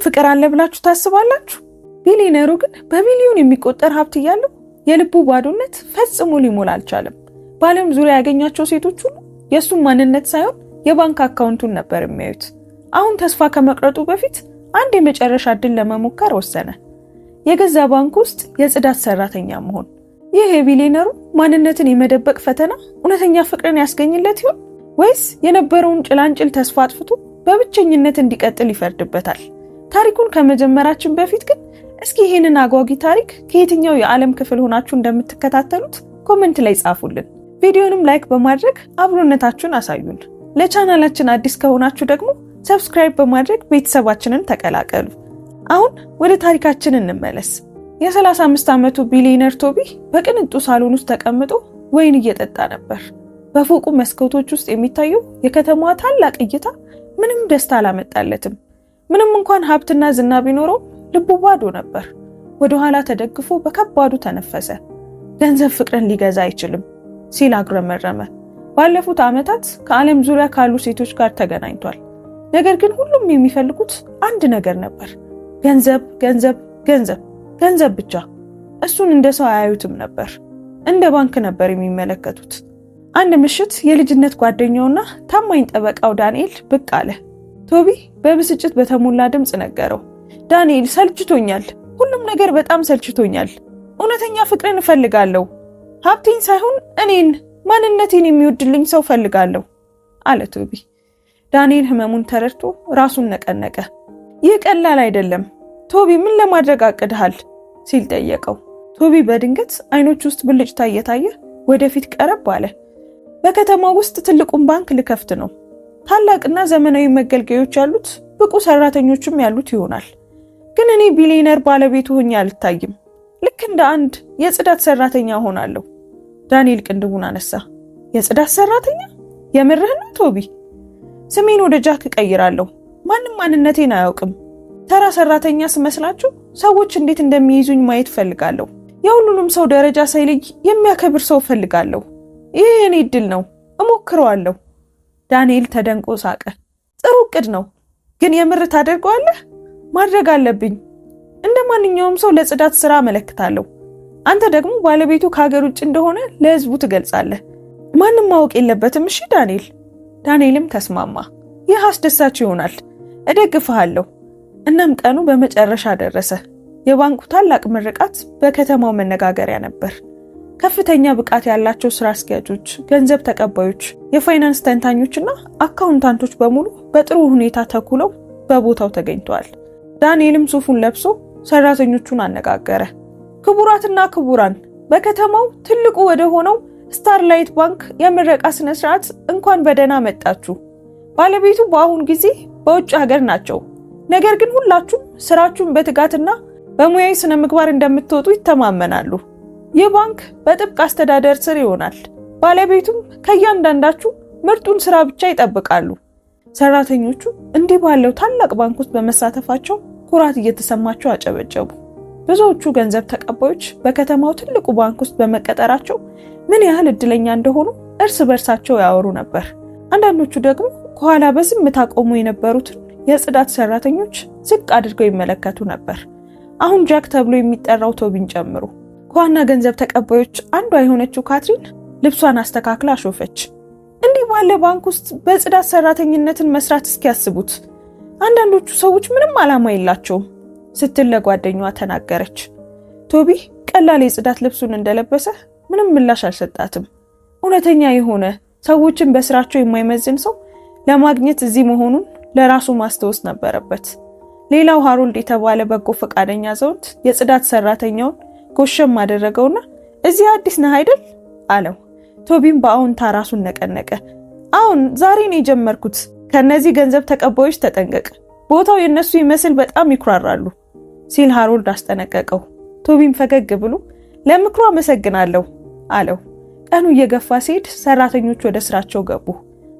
ፍቅር አለ ብላችሁ ታስባላችሁ? ቢሊየነሩ ግን በሚሊዮን የሚቆጠር ሀብት እያለው የልቡ ባዶነት ፈጽሞ ሊሞላ አልቻለም። በዓለም ዙሪያ ያገኛቸው ሴቶች ሁሉ የእሱን ማንነት ሳይሆን የባንክ አካውንቱን ነበር የሚያዩት። አሁን ተስፋ ከመቅረጡ በፊት አንድ የመጨረሻ ዕድል ለመሞከር ወሰነ። የገዛ ባንክ ውስጥ የጽዳት ሰራተኛ መሆን። ይህ የቢሊየነሩ ማንነትን የመደበቅ ፈተና እውነተኛ ፍቅርን ያስገኝለት ይሆን ወይስ የነበረውን ጭላንጭል ተስፋ አጥፍቶ በብቸኝነት እንዲቀጥል ይፈርድበታል? ታሪኩን ከመጀመራችን በፊት ግን እስኪ ይህንን አጓጊ ታሪክ ከየትኛው የዓለም ክፍል ሆናችሁ እንደምትከታተሉት ኮሜንት ላይ ጻፉልን። ቪዲዮንም ላይክ በማድረግ አብሮነታችሁን አሳዩን። ለቻናላችን አዲስ ከሆናችሁ ደግሞ ሰብስክራይብ በማድረግ ቤተሰባችንን ተቀላቀሉ። አሁን ወደ ታሪካችን እንመለስ። የ35 ዓመቱ ቢሊየነር ቶቢ በቅንጡ ሳሎን ውስጥ ተቀምጦ ወይን እየጠጣ ነበር። በፎቁ መስኮቶች ውስጥ የሚታየው የከተማዋ ታላቅ እይታ ምንም ደስታ አላመጣለትም። ምንም እንኳን ሀብትና ዝና ቢኖረው ልቡ ባዶ ነበር። ወደ ኋላ ተደግፎ በከባዱ ተነፈሰ። ገንዘብ ፍቅርን ሊገዛ አይችልም ሲል አጉረመረመ። ባለፉት ዓመታት ከዓለም ዙሪያ ካሉ ሴቶች ጋር ተገናኝቷል። ነገር ግን ሁሉም የሚፈልጉት አንድ ነገር ነበር። ገንዘብ፣ ገንዘብ፣ ገንዘብ፣ ገንዘብ ብቻ። እሱን እንደ ሰው አያዩትም ነበር። እንደ ባንክ ነበር የሚመለከቱት። አንድ ምሽት የልጅነት ጓደኛውና ታማኝ ጠበቃው ዳንኤል ብቅ አለ። ቶቢ በብስጭት በተሞላ ድምፅ ነገረው። ዳንኤል፣ ሰልችቶኛል። ሁሉም ነገር በጣም ሰልችቶኛል። እውነተኛ ፍቅርን እፈልጋለሁ። ሀብቴን ሳይሆን እኔን፣ ማንነቴን የሚወድልኝ ሰው እፈልጋለሁ አለ ቶቢ። ዳንኤል ህመሙን ተረድቶ ራሱን ነቀነቀ። ይህ ቀላል አይደለም ቶቢ፣ ምን ለማድረግ አቅድሃል ሲል ጠየቀው። ቶቢ በድንገት አይኖች ውስጥ ብልጭታ እየታየ ወደፊት ቀረብ አለ። በከተማው ውስጥ ትልቁን ባንክ ልከፍት ነው። ታላቅና ዘመናዊ መገልገያዎች ያሉት፣ ብቁ ሰራተኞችም ያሉት ይሆናል። ግን እኔ ቢሊየነር ባለቤቱ ሆኜ አልታይም። ልክ እንደ አንድ የጽዳት ሰራተኛ ሆናለሁ። ዳንኤል ቅንድቡን አነሳ። የጽዳት ሰራተኛ? የምርህን ነው ቶቢ? ስሜን ወደ ጃክ እቀይራለሁ። ማንም ማንነቴን አያውቅም። ተራ ሰራተኛ ስመስላችሁ ሰዎች እንዴት እንደሚይዙኝ ማየት ፈልጋለሁ። የሁሉንም ሰው ደረጃ ሳይለይ የሚያከብር ሰው ፈልጋለሁ። ይህ የኔ ዕድል ነው፣ እሞክረዋለሁ። ዳንኤል ተደንቆ ሳቀ። ጥሩ ዕቅድ ነው፣ ግን የምር ታደርገዋለህ? ማድረግ አለብኝ። እንደ ማንኛውም ሰው ለጽዳት ስራ አመለክታለሁ። አንተ ደግሞ ባለቤቱ ከሀገር ውጭ እንደሆነ ለህዝቡ ትገልጻለህ። ማንም ማወቅ የለበትም። እሺ ዳንኤል? ዳንኤልም ተስማማ። ይህ አስደሳች ይሆናል፣ እደግፍሃለሁ። እናም ቀኑ በመጨረሻ ደረሰ። የባንኩ ታላቅ ምርቃት በከተማው መነጋገሪያ ነበር። ከፍተኛ ብቃት ያላቸው ስራ አስኪያጆች፣ ገንዘብ ተቀባዮች፣ የፋይናንስ ተንታኞችና አካውንታንቶች በሙሉ በጥሩ ሁኔታ ተኩለው በቦታው ተገኝተዋል። ዳንኤልም ሱፉን ለብሶ ሰራተኞቹን አነጋገረ። ክቡራትና ክቡራን፣ በከተማው ትልቁ ወደ ሆነው ስታርላይት ባንክ የምረቃ ስነ ስርዓት እንኳን በደህና መጣችሁ። ባለቤቱ በአሁን ጊዜ በውጭ ሀገር ናቸው። ነገር ግን ሁላችሁም ስራችሁን በትጋትና በሙያዊ ስነ ምግባር እንደምትወጡ ይተማመናሉ። ይህ ባንክ በጥብቅ አስተዳደር ስር ይሆናል። ባለቤቱም ከእያንዳንዳችሁ ምርጡን ስራ ብቻ ይጠብቃሉ። ሰራተኞቹ እንዲህ ባለው ታላቅ ባንክ ውስጥ በመሳተፋቸው ኩራት እየተሰማቸው አጨበጨቡ። ብዙዎቹ ገንዘብ ተቀባዮች በከተማው ትልቁ ባንክ ውስጥ በመቀጠራቸው ምን ያህል እድለኛ እንደሆኑ እርስ በርሳቸው ያወሩ ነበር። አንዳንዶቹ ደግሞ ከኋላ በዝምታ ቆሞ የነበሩትን የጽዳት ሰራተኞች ዝቅ አድርገው ይመለከቱ ነበር። አሁን ጃክ ተብሎ የሚጠራው ቶቢን ጨምሮ። ከዋና ገንዘብ ተቀባዮች አንዷ የሆነችው ካትሪን ልብሷን አስተካክላ አሾፈች። እንዲህ ባለ ባንክ ውስጥ በጽዳት ሰራተኝነትን መስራት እስኪያስቡት፣ አንዳንዶቹ ሰዎች ምንም ዓላማ የላቸውም ስትል ለጓደኛዋ ተናገረች። ቶቢ ቀላል የጽዳት ልብሱን እንደለበሰ ምንም ምላሽ አልሰጣትም። እውነተኛ የሆነ ሰዎችን በስራቸው የማይመዝን ሰው ለማግኘት እዚህ መሆኑን ለራሱ ማስተዋወስ ነበረበት። ሌላው ሃሮልድ የተባለ በጎ ፈቃደኛ ዘውድ የጽዳት ሰራተኛውን ጎሸም አደረገውና እዚህ አዲስ ነህ አይደል አለው። ቶቢም በአዎንታ ራሱን ነቀነቀ። አሁን ዛሬ ነው የጀመርኩት። ከነዚህ ገንዘብ ተቀባዮች ተጠንቀቅ፣ ቦታው የነሱ ይመስል በጣም ይኩራራሉ ሲል ሃሮልድ አስጠነቀቀው። ቶቢም ፈገግ ብሎ ለምክሩ አመሰግናለሁ አለው። ቀኑ እየገፋ ሲሄድ ሰራተኞች ወደ ስራቸው ገቡ።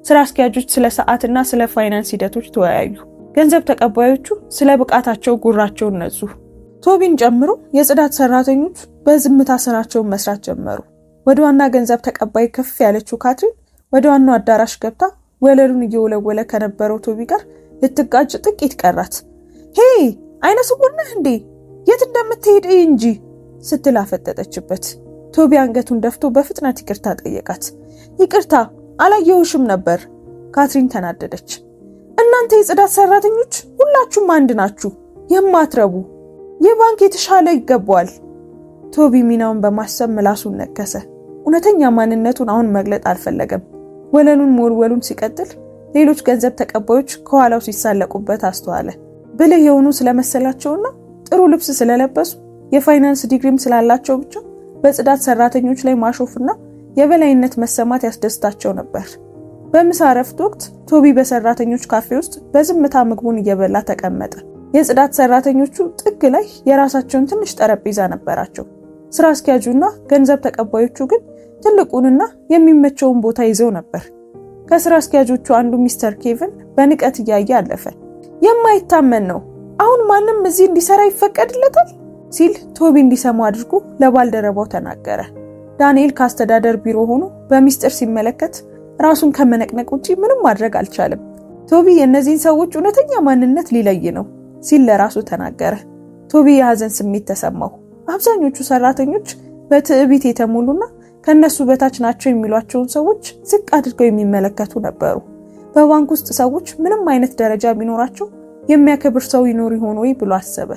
ስራ አስኪያጆች ስለ ሰዓትና ስለ ፋይናንስ ሂደቶች ተወያዩ። ገንዘብ ተቀባዮቹ ስለ ብቃታቸው ጉራቸውን ነዙ። ቶቢን ጨምሮ የጽዳት ሰራተኞች በዝምታ ስራቸውን መስራት ጀመሩ። ወደ ዋና ገንዘብ ተቀባይ ከፍ ያለችው ካትሪን ወደ ዋናው አዳራሽ ገብታ ወለሉን እየወለወለ ከነበረው ቶቢ ጋር ልትጋጭ ጥቂት ቀራት። ሄይ አይነ ስውር ነህ እንዴ? የት እንደምትሄድ እንጂ ስትል አፈጠጠችበት። ቶቢ አንገቱን ደፍቶ በፍጥነት ይቅርታ ጠየቃት። ይቅርታ አላየሁሽም ነበር። ካትሪን ተናደደች። እናንተ የጽዳት ሰራተኞች ሁላችሁም አንድ ናችሁ፣ የማትረቡ። የባንክ የተሻለ ይገባዋል። ቶቢ ሚናውን በማሰብ ምላሱን ነከሰ። እውነተኛ ማንነቱን አሁን መግለጥ አልፈለገም። ወለሉን መወልወሉን ሲቀጥል ሌሎች ገንዘብ ተቀባዮች ከኋላው ሲሳለቁበት አስተዋለ። ብልህ የሆኑ ስለመሰላቸውና ጥሩ ልብስ ስለለበሱ የፋይናንስ ዲግሪም ስላላቸው ብቻ በጽዳት ሰራተኞች ላይ ማሾፍና የበላይነት መሰማት ያስደስታቸው ነበር። በምሳ እረፍት ወቅት ቶቢ በሰራተኞች ካፌ ውስጥ በዝምታ ምግቡን እየበላ ተቀመጠ። የጽዳት ሰራተኞቹ ጥግ ላይ የራሳቸውን ትንሽ ጠረጴዛ ነበራቸው። ስራ አስኪያጁና ገንዘብ ተቀባዮቹ ግን ትልቁንና የሚመቸውን ቦታ ይዘው ነበር። ከስራ አስኪያጆቹ አንዱ ሚስተር ኬቪን በንቀት እያየ አለፈ። የማይታመን ነው! አሁን ማንም እዚህ እንዲሰራ ይፈቀድለታል? ሲል ቶቢ እንዲሰማው አድርጎ ለባልደረባው ተናገረ። ዳንኤል ከአስተዳደር ቢሮ ሆኖ በሚስጥር ሲመለከት ራሱን ከመነቅነቅ ውጪ ምንም ማድረግ አልቻለም። ቶቢ የእነዚህን ሰዎች እውነተኛ ማንነት ሊለይ ነው ሲል ለራሱ ተናገረ። ቶቢ የሐዘን ስሜት ተሰማው። አብዛኞቹ ሰራተኞች በትዕቢት የተሞሉና ከነሱ በታች ናቸው የሚሏቸውን ሰዎች ዝቅ አድርገው የሚመለከቱ ነበሩ። በባንክ ውስጥ ሰዎች ምንም አይነት ደረጃ ቢኖራቸው የሚያከብር ሰው ይኖር ይሆን ወይ ብሎ አሰበ።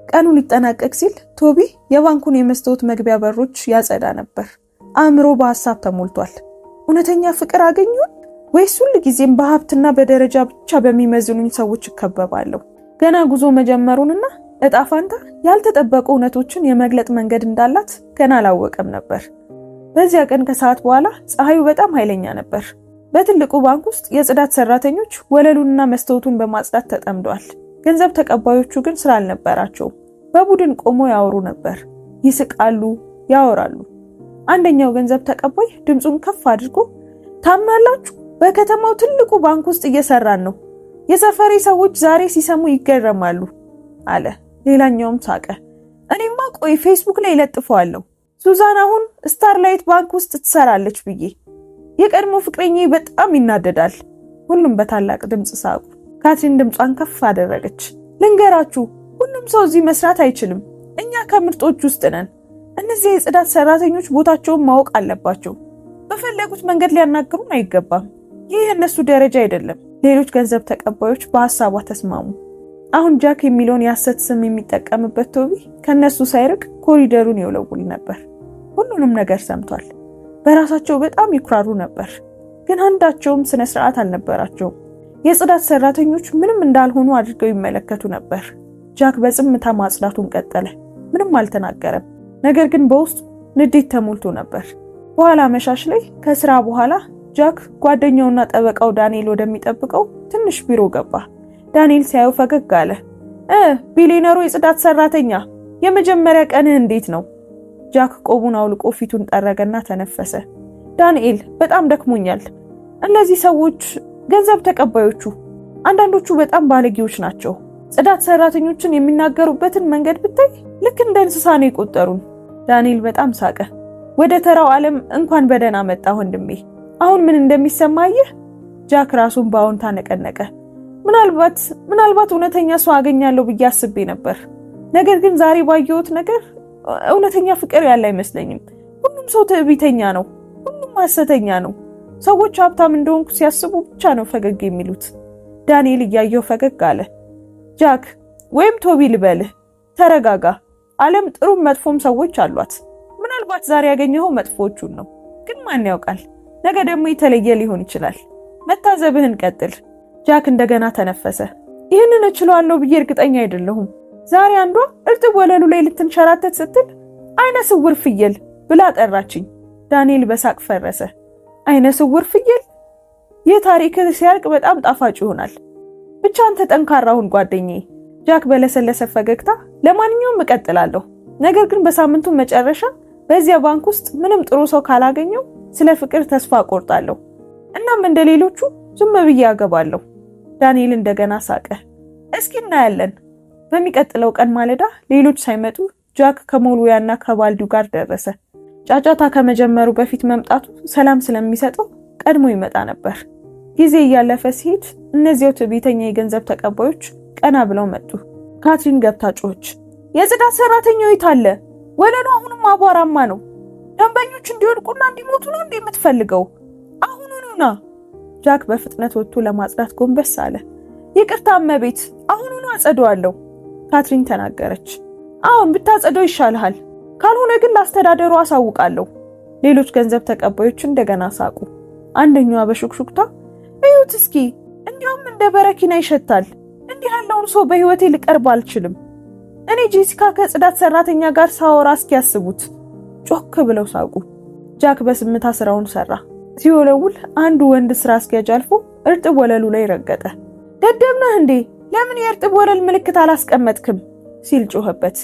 ቀኑ ሊጠናቀቅ ሲል ቶቢ የባንኩን የመስታወት መግቢያ በሮች ያጸዳ ነበር። አእምሮ በሐሳብ ተሞልቷል። እውነተኛ ፍቅር አገኘሁን ወይስ ሁሉ ጊዜም በሀብትና በደረጃ ብቻ በሚመዝኑኝ ሰዎች እከበባለሁ? ገና ጉዞ መጀመሩንና እጣ ፋንታ ያልተጠበቁ እውነቶችን የመግለጥ መንገድ እንዳላት ገና አላወቀም ነበር። በዚያ ቀን ከሰዓት በኋላ ፀሐዩ በጣም ኃይለኛ ነበር። በትልቁ ባንክ ውስጥ የጽዳት ሰራተኞች ወለሉንና መስታወቱን በማጽዳት ተጠምደዋል። ገንዘብ ተቀባዮቹ ግን ስራ አልነበራቸውም። በቡድን ቆሞ ያወሩ ነበር፣ ይስቃሉ፣ ያወራሉ። አንደኛው ገንዘብ ተቀባይ ድምፁን ከፍ አድርጎ ታምናላችሁ? በከተማው ትልቁ ባንክ ውስጥ እየሰራን ነው። የሰፈሬ ሰዎች ዛሬ ሲሰሙ ይገረማሉ አለ። ሌላኛውም ሳቀ። እኔማ ቆይ ፌስቡክ ላይ ለጥፈዋለሁ፣ ሱዛን አሁን ስታርላይት ባንክ ውስጥ ትሰራለች ብዬ። የቀድሞ ፍቅረኛዬ በጣም ይናደዳል። ሁሉም በታላቅ ድምፅ ሳቁ። ካትሪን ድምጿን ከፍ አደረገች። ልንገራችሁ፣ ሁሉም ሰው እዚህ መስራት አይችልም። እኛ ከምርጦች ውስጥ ነን። እነዚህ የጽዳት ሰራተኞች ቦታቸውን ማወቅ አለባቸው። በፈለጉት መንገድ ሊያናግሩን አይገባም። ይህ የእነሱ ደረጃ አይደለም። ሌሎች ገንዘብ ተቀባዮች በሐሳቧ ተስማሙ። አሁን ጃክ የሚለውን የሐሰት ስም የሚጠቀምበት ቶቢ ከነሱ ሳይርቅ ኮሪደሩን ይወለውል ነበር። ሁሉንም ነገር ሰምቷል። በራሳቸው በጣም ይኩራሩ ነበር፣ ግን አንዳቸውም ስነ ስርዓት አልነበራቸውም። የጽዳት ሰራተኞች ምንም እንዳልሆኑ አድርገው ይመለከቱ ነበር። ጃክ በዝምታ ማጽዳቱን ቀጠለ። ምንም አልተናገረም፣ ነገር ግን በውስጡ ንዴት ተሞልቶ ነበር። በኋላ መሻሽ ላይ ከስራ በኋላ ጃክ ጓደኛውና ጠበቃው ዳንኤል ወደሚጠብቀው ትንሽ ቢሮ ገባ። ዳንኤል ሲያየው ፈገግ አለ። ቢሊዮነሩ የጽዳት ሰራተኛ፣ የመጀመሪያ ቀንህ እንዴት ነው? ጃክ ቆቡን አውልቆ ፊቱን ጠረገና ተነፈሰ። ዳንኤል በጣም ደክሞኛል። እነዚህ ሰዎች ገንዘብ ተቀባዮቹ አንዳንዶቹ በጣም ባለጌዎች ናቸው። ጽዳት ሰራተኞችን የሚናገሩበትን መንገድ ብታይ ልክ እንደ እንስሳ ነው የቆጠሩን። ዳንኤል በጣም ሳቀ። ወደ ተራው ዓለም እንኳን በደህና መጣ ወንድሜ። አሁን ምን እንደሚሰማየህ? ጃክ ራሱን በአዎንታ ነቀነቀ። ምናልባት እውነተኛ ሰው አገኛለሁ ብዬ አስቤ ነበር። ነገር ግን ዛሬ ባየሁት ነገር እውነተኛ ፍቅር ያለ አይመስለኝም። ሁሉም ሰው ትዕቢተኛ ነው። ሁሉም ሐሰተኛ ነው። ሰዎች ሀብታም እንደሆንኩ ሲያስቡ ብቻ ነው ፈገግ የሚሉት። ዳንኤል እያየው ፈገግ አለ። ጃክ ወይም ቶቢ ልበልህ፣ ተረጋጋ። ዓለም ጥሩም መጥፎም ሰዎች አሏት። ምናልባት ዛሬ ያገኘኸው መጥፎቹን ነው፣ ግን ማን ያውቃል? ነገ ደግሞ የተለየ ሊሆን ይችላል። መታዘብህን ቀጥል። ጃክ እንደገና ተነፈሰ። ይህንን እችላለሁ ብዬ እርግጠኛ አይደለሁም። ዛሬ አንዷ እርጥብ ወለሉ ላይ ልትንሸራተት ስትል አይነ ስውር ፍየል ብላ ጠራችኝ። ዳንኤል በሳቅ ፈረሰ። አይነ ስውር ፍየል? ይህ ታሪክ ሲያልቅ በጣም ጣፋጭ ይሆናል። ብቻ አንተ ጠንካራ ሁን ጓደኛዬ። ጃክ በለሰለሰ ፈገግታ ለማንኛውም እቀጥላለሁ፣ ነገር ግን በሳምንቱ መጨረሻ በዚያ ባንክ ውስጥ ምንም ጥሩ ሰው ካላገኘው ስለ ፍቅር ተስፋ ቆርጣለሁ። እናም እንደሌሎቹ ዝም ብዬ አገባለሁ። ዳንኤል እንደገና ሳቀ። እስኪ እናያለን። በሚቀጥለው ቀን ማለዳ ሌሎች ሳይመጡ ጃክ ከሞልዊያና ከባልዲው ጋር ደረሰ። ጫጫታ ከመጀመሩ በፊት መምጣቱ ሰላም ስለሚሰጠው ቀድሞ ይመጣ ነበር። ጊዜ እያለፈ ሲሄድ እነዚያው ትዕቢተኛ የገንዘብ ተቀባዮች ቀና ብለው መጡ። ካትሪን ገብታ ጮኸች። የጽዳት ሰራተኛው የት አለ? ወለሉ አሁንም አቧራማ ነው። ደንበኞች እንዲወድቁና እንዲሞቱ ነው የምትፈልገው? አሁኑኑ ና። ጃክ በፍጥነት ወጥቶ ለማጽዳት ጎንበስ አለ። ይቅርታ እመቤት፣ አሁኑኑ አጸደዋለሁ ካትሪን ተናገረች። አሁን ብታጸደው ይሻልሃል፣ ካልሆነ ግን ላስተዳደሩ አሳውቃለሁ። ሌሎች ገንዘብ ተቀባዮች እንደገና ሳቁ። አንደኛዋ በሹክሹክታ እዩት እስኪ፣ እንዲያውም እንደ በረኪና ይሸታል። እንዲህ ያለውን ሰው በህይወቴ ልቀርብ አልችልም። እኔ ጄሲካ ከጽዳት ሰራተኛ ጋር ሳወራ እስኪያስቡት። ጮክ ብለው ሳቁ። ጃክ በስምታ ስራውን ሰራ። ሲወለውል አንዱ ወንድ ስራ አስኪያጅ አልፎ እርጥብ ወለሉ ላይ ረገጠ። ደደብ ነህ እንዴ? ለምን የእርጥብ ወለል ምልክት አላስቀመጥክም? ሲል ጮኸበት።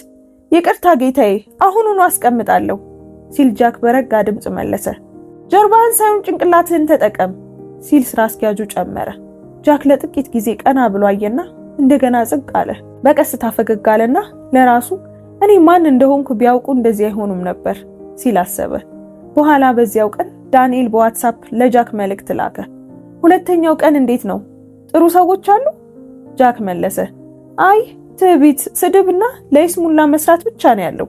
ይቅርታ ጌታዬ፣ አሁኑኑ አስቀምጣለሁ ሲል ጃክ በረጋ ድምጽ መለሰ። ጀርባህን ሳይሆን ጭንቅላትህን ተጠቀም ሲል ስራ አስኪያጁ ጨመረ። ጃክ ለጥቂት ጊዜ ቀና ብሎ አየና እንደገና ዝቅ አለ። በቀስታ ፈገግ አለና ለራሱ እኔ ማን እንደሆንኩ ቢያውቁ እንደዚህ አይሆኑም ነበር ሲል አሰበ። በኋላ በዚያው ቀን ዳንኤል በዋትስአፕ ለጃክ መልእክት ላከ። ሁለተኛው ቀን እንዴት ነው? ጥሩ ሰዎች አሉ? ጃክ መለሰ። አይ ትዕቢት፣ ስድብና ለይስሙላ መስራት ብቻ ነው ያለው።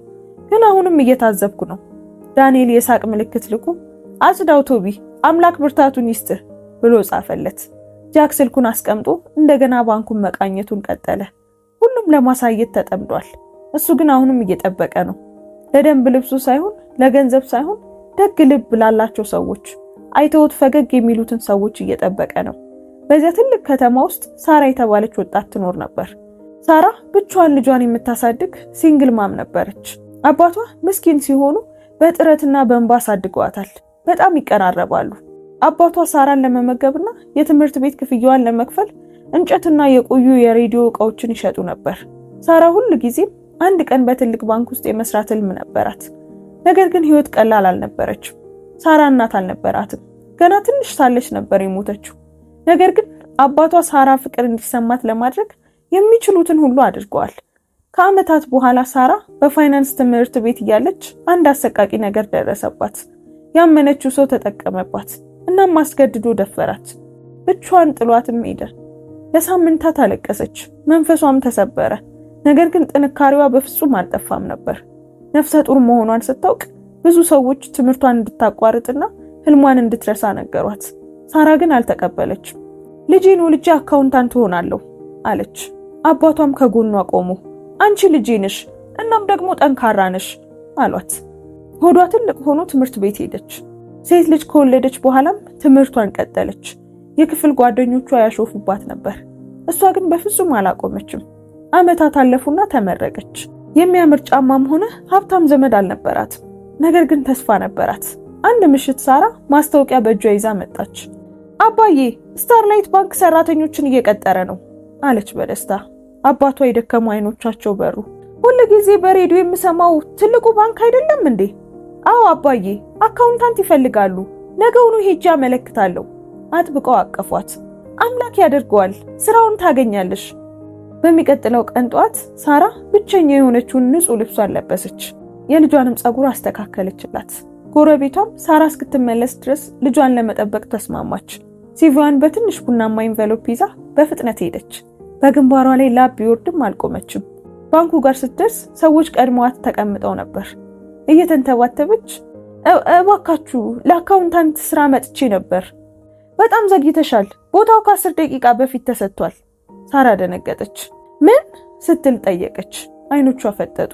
ግን አሁንም እየታዘብኩ ነው። ዳንኤል የሳቅ ምልክት ልኮ አጽዳው ቶቢ፣ አምላክ ብርታቱን ይስጥህ ብሎ ጻፈለት። ጃክ ስልኩን አስቀምጦ እንደገና ባንኩን መቃኘቱን ቀጠለ። ሁሉም ለማሳየት ተጠምዷል። እሱ ግን አሁንም እየጠበቀ ነው። ለደንብ ልብሱ ሳይሆን፣ ለገንዘብ ሳይሆን፣ ደግ ልብ ላላቸው ሰዎች፣ አይተውት ፈገግ የሚሉትን ሰዎች እየጠበቀ ነው። በዚያ ትልቅ ከተማ ውስጥ ሳራ የተባለች ወጣት ትኖር ነበር። ሳራ ብቻዋን ልጇን የምታሳድግ ሲንግል ማም ነበረች። አባቷ ምስኪን ሲሆኑ በጥረትና በእንባ አሳድገዋታል። በጣም ይቀራረባሉ። አባቷ ሳራን ለመመገብና የትምህርት ቤት ክፍያዋን ለመክፈል እንጨትና የቆዩ የሬዲዮ ዕቃዎችን ይሸጡ ነበር። ሳራ ሁሉ ጊዜም አንድ ቀን በትልቅ ባንክ ውስጥ የመስራት ህልም ነበራት። ነገር ግን ህይወት ቀላል አልነበረችም። ሳራ እናት አልነበራትም። ገና ትንሽ ሳለች ነበር የሞተችው። ነገር ግን አባቷ ሳራ ፍቅር እንዲሰማት ለማድረግ የሚችሉትን ሁሉ አድርገዋል። ከዓመታት በኋላ ሳራ በፋይናንስ ትምህርት ቤት እያለች አንድ አሰቃቂ ነገር ደረሰባት። ያመነችው ሰው ተጠቀመባት እና ማስገድዶ ደፈራት። ብቻዋን ጥሏትም ሄደ። ለሳምንታት አለቀሰች፣ መንፈሷም ተሰበረ። ነገር ግን ጥንካሬዋ በፍጹም አልጠፋም ነበር። ነፍሰ ጡር መሆኗን ስታውቅ ብዙ ሰዎች ትምህርቷን እንድታቋርጥና ህልሟን እንድትረሳ ነገሯት። ሳራ ግን አልተቀበለችም። ልጄን ወልጄ አካውንታንት ሆናለሁ አለች። አባቷም ከጎኗ ቆሙ። አንቺ ልጄ ነሽ፣ እናም ደግሞ ጠንካራ ነሽ አሏት። ሆዷ ትልቅ ሆኖ ትምህርት ቤት ሄደች። ሴት ልጅ ከወለደች በኋላም ትምህርቷን ቀጠለች። የክፍል ጓደኞቿ ያሾፉባት ነበር። እሷ ግን በፍጹም አላቆመችም። ዓመታት አለፉና ተመረቀች። የሚያምር ጫማም ሆነ ሀብታም ዘመድ አልነበራትም። ነገር ግን ተስፋ ነበራት። አንድ ምሽት ሳራ ማስታወቂያ በእጇ ይዛ መጣች። አባዬ ስታርላይት ባንክ ሰራተኞችን እየቀጠረ ነው አለች በደስታ። አባቷ የደከሙ አይኖቻቸው በሩ። ሁሉ ጊዜ በሬዲዮ የምሰማው ትልቁ ባንክ አይደለም እንዴ? አዎ አባዬ፣ አካውንታንት ይፈልጋሉ። ነገውኑ ሄጄ አመለክታለሁ። አጥብቀው አቀፏት። አምላክ ያደርገዋል፣ ስራውን ታገኛለሽ። በሚቀጥለው ቀን ጧት ሳራ ብቸኛ የሆነችውን ንጹህ ልብሷን ለበሰች። የልጇንም ጸጉር አስተካከለችላት። ጎረቤቷም ሳራ እስክትመለስ ድረስ ልጇን ለመጠበቅ ተስማማች። ሲቪዋን በትንሽ ቡናማ ኢንቨሎፕ ይዛ በፍጥነት ሄደች። በግንባሯ ላይ ላብ ቢወርድም አልቆመችም። ባንኩ ጋር ስትደርስ ሰዎች ቀድመዋት ተቀምጠው ነበር። እየተንተባተበች እባካችሁ ለአካውንታንት ስራ መጥቼ ነበር። በጣም ዘግይተሻል፣ ቦታው ከ10 ደቂቃ በፊት ተሰጥቷል። ሳራ ደነገጠች። ምን ስትል ጠየቀች። አይኖቿ ፈጠጡ።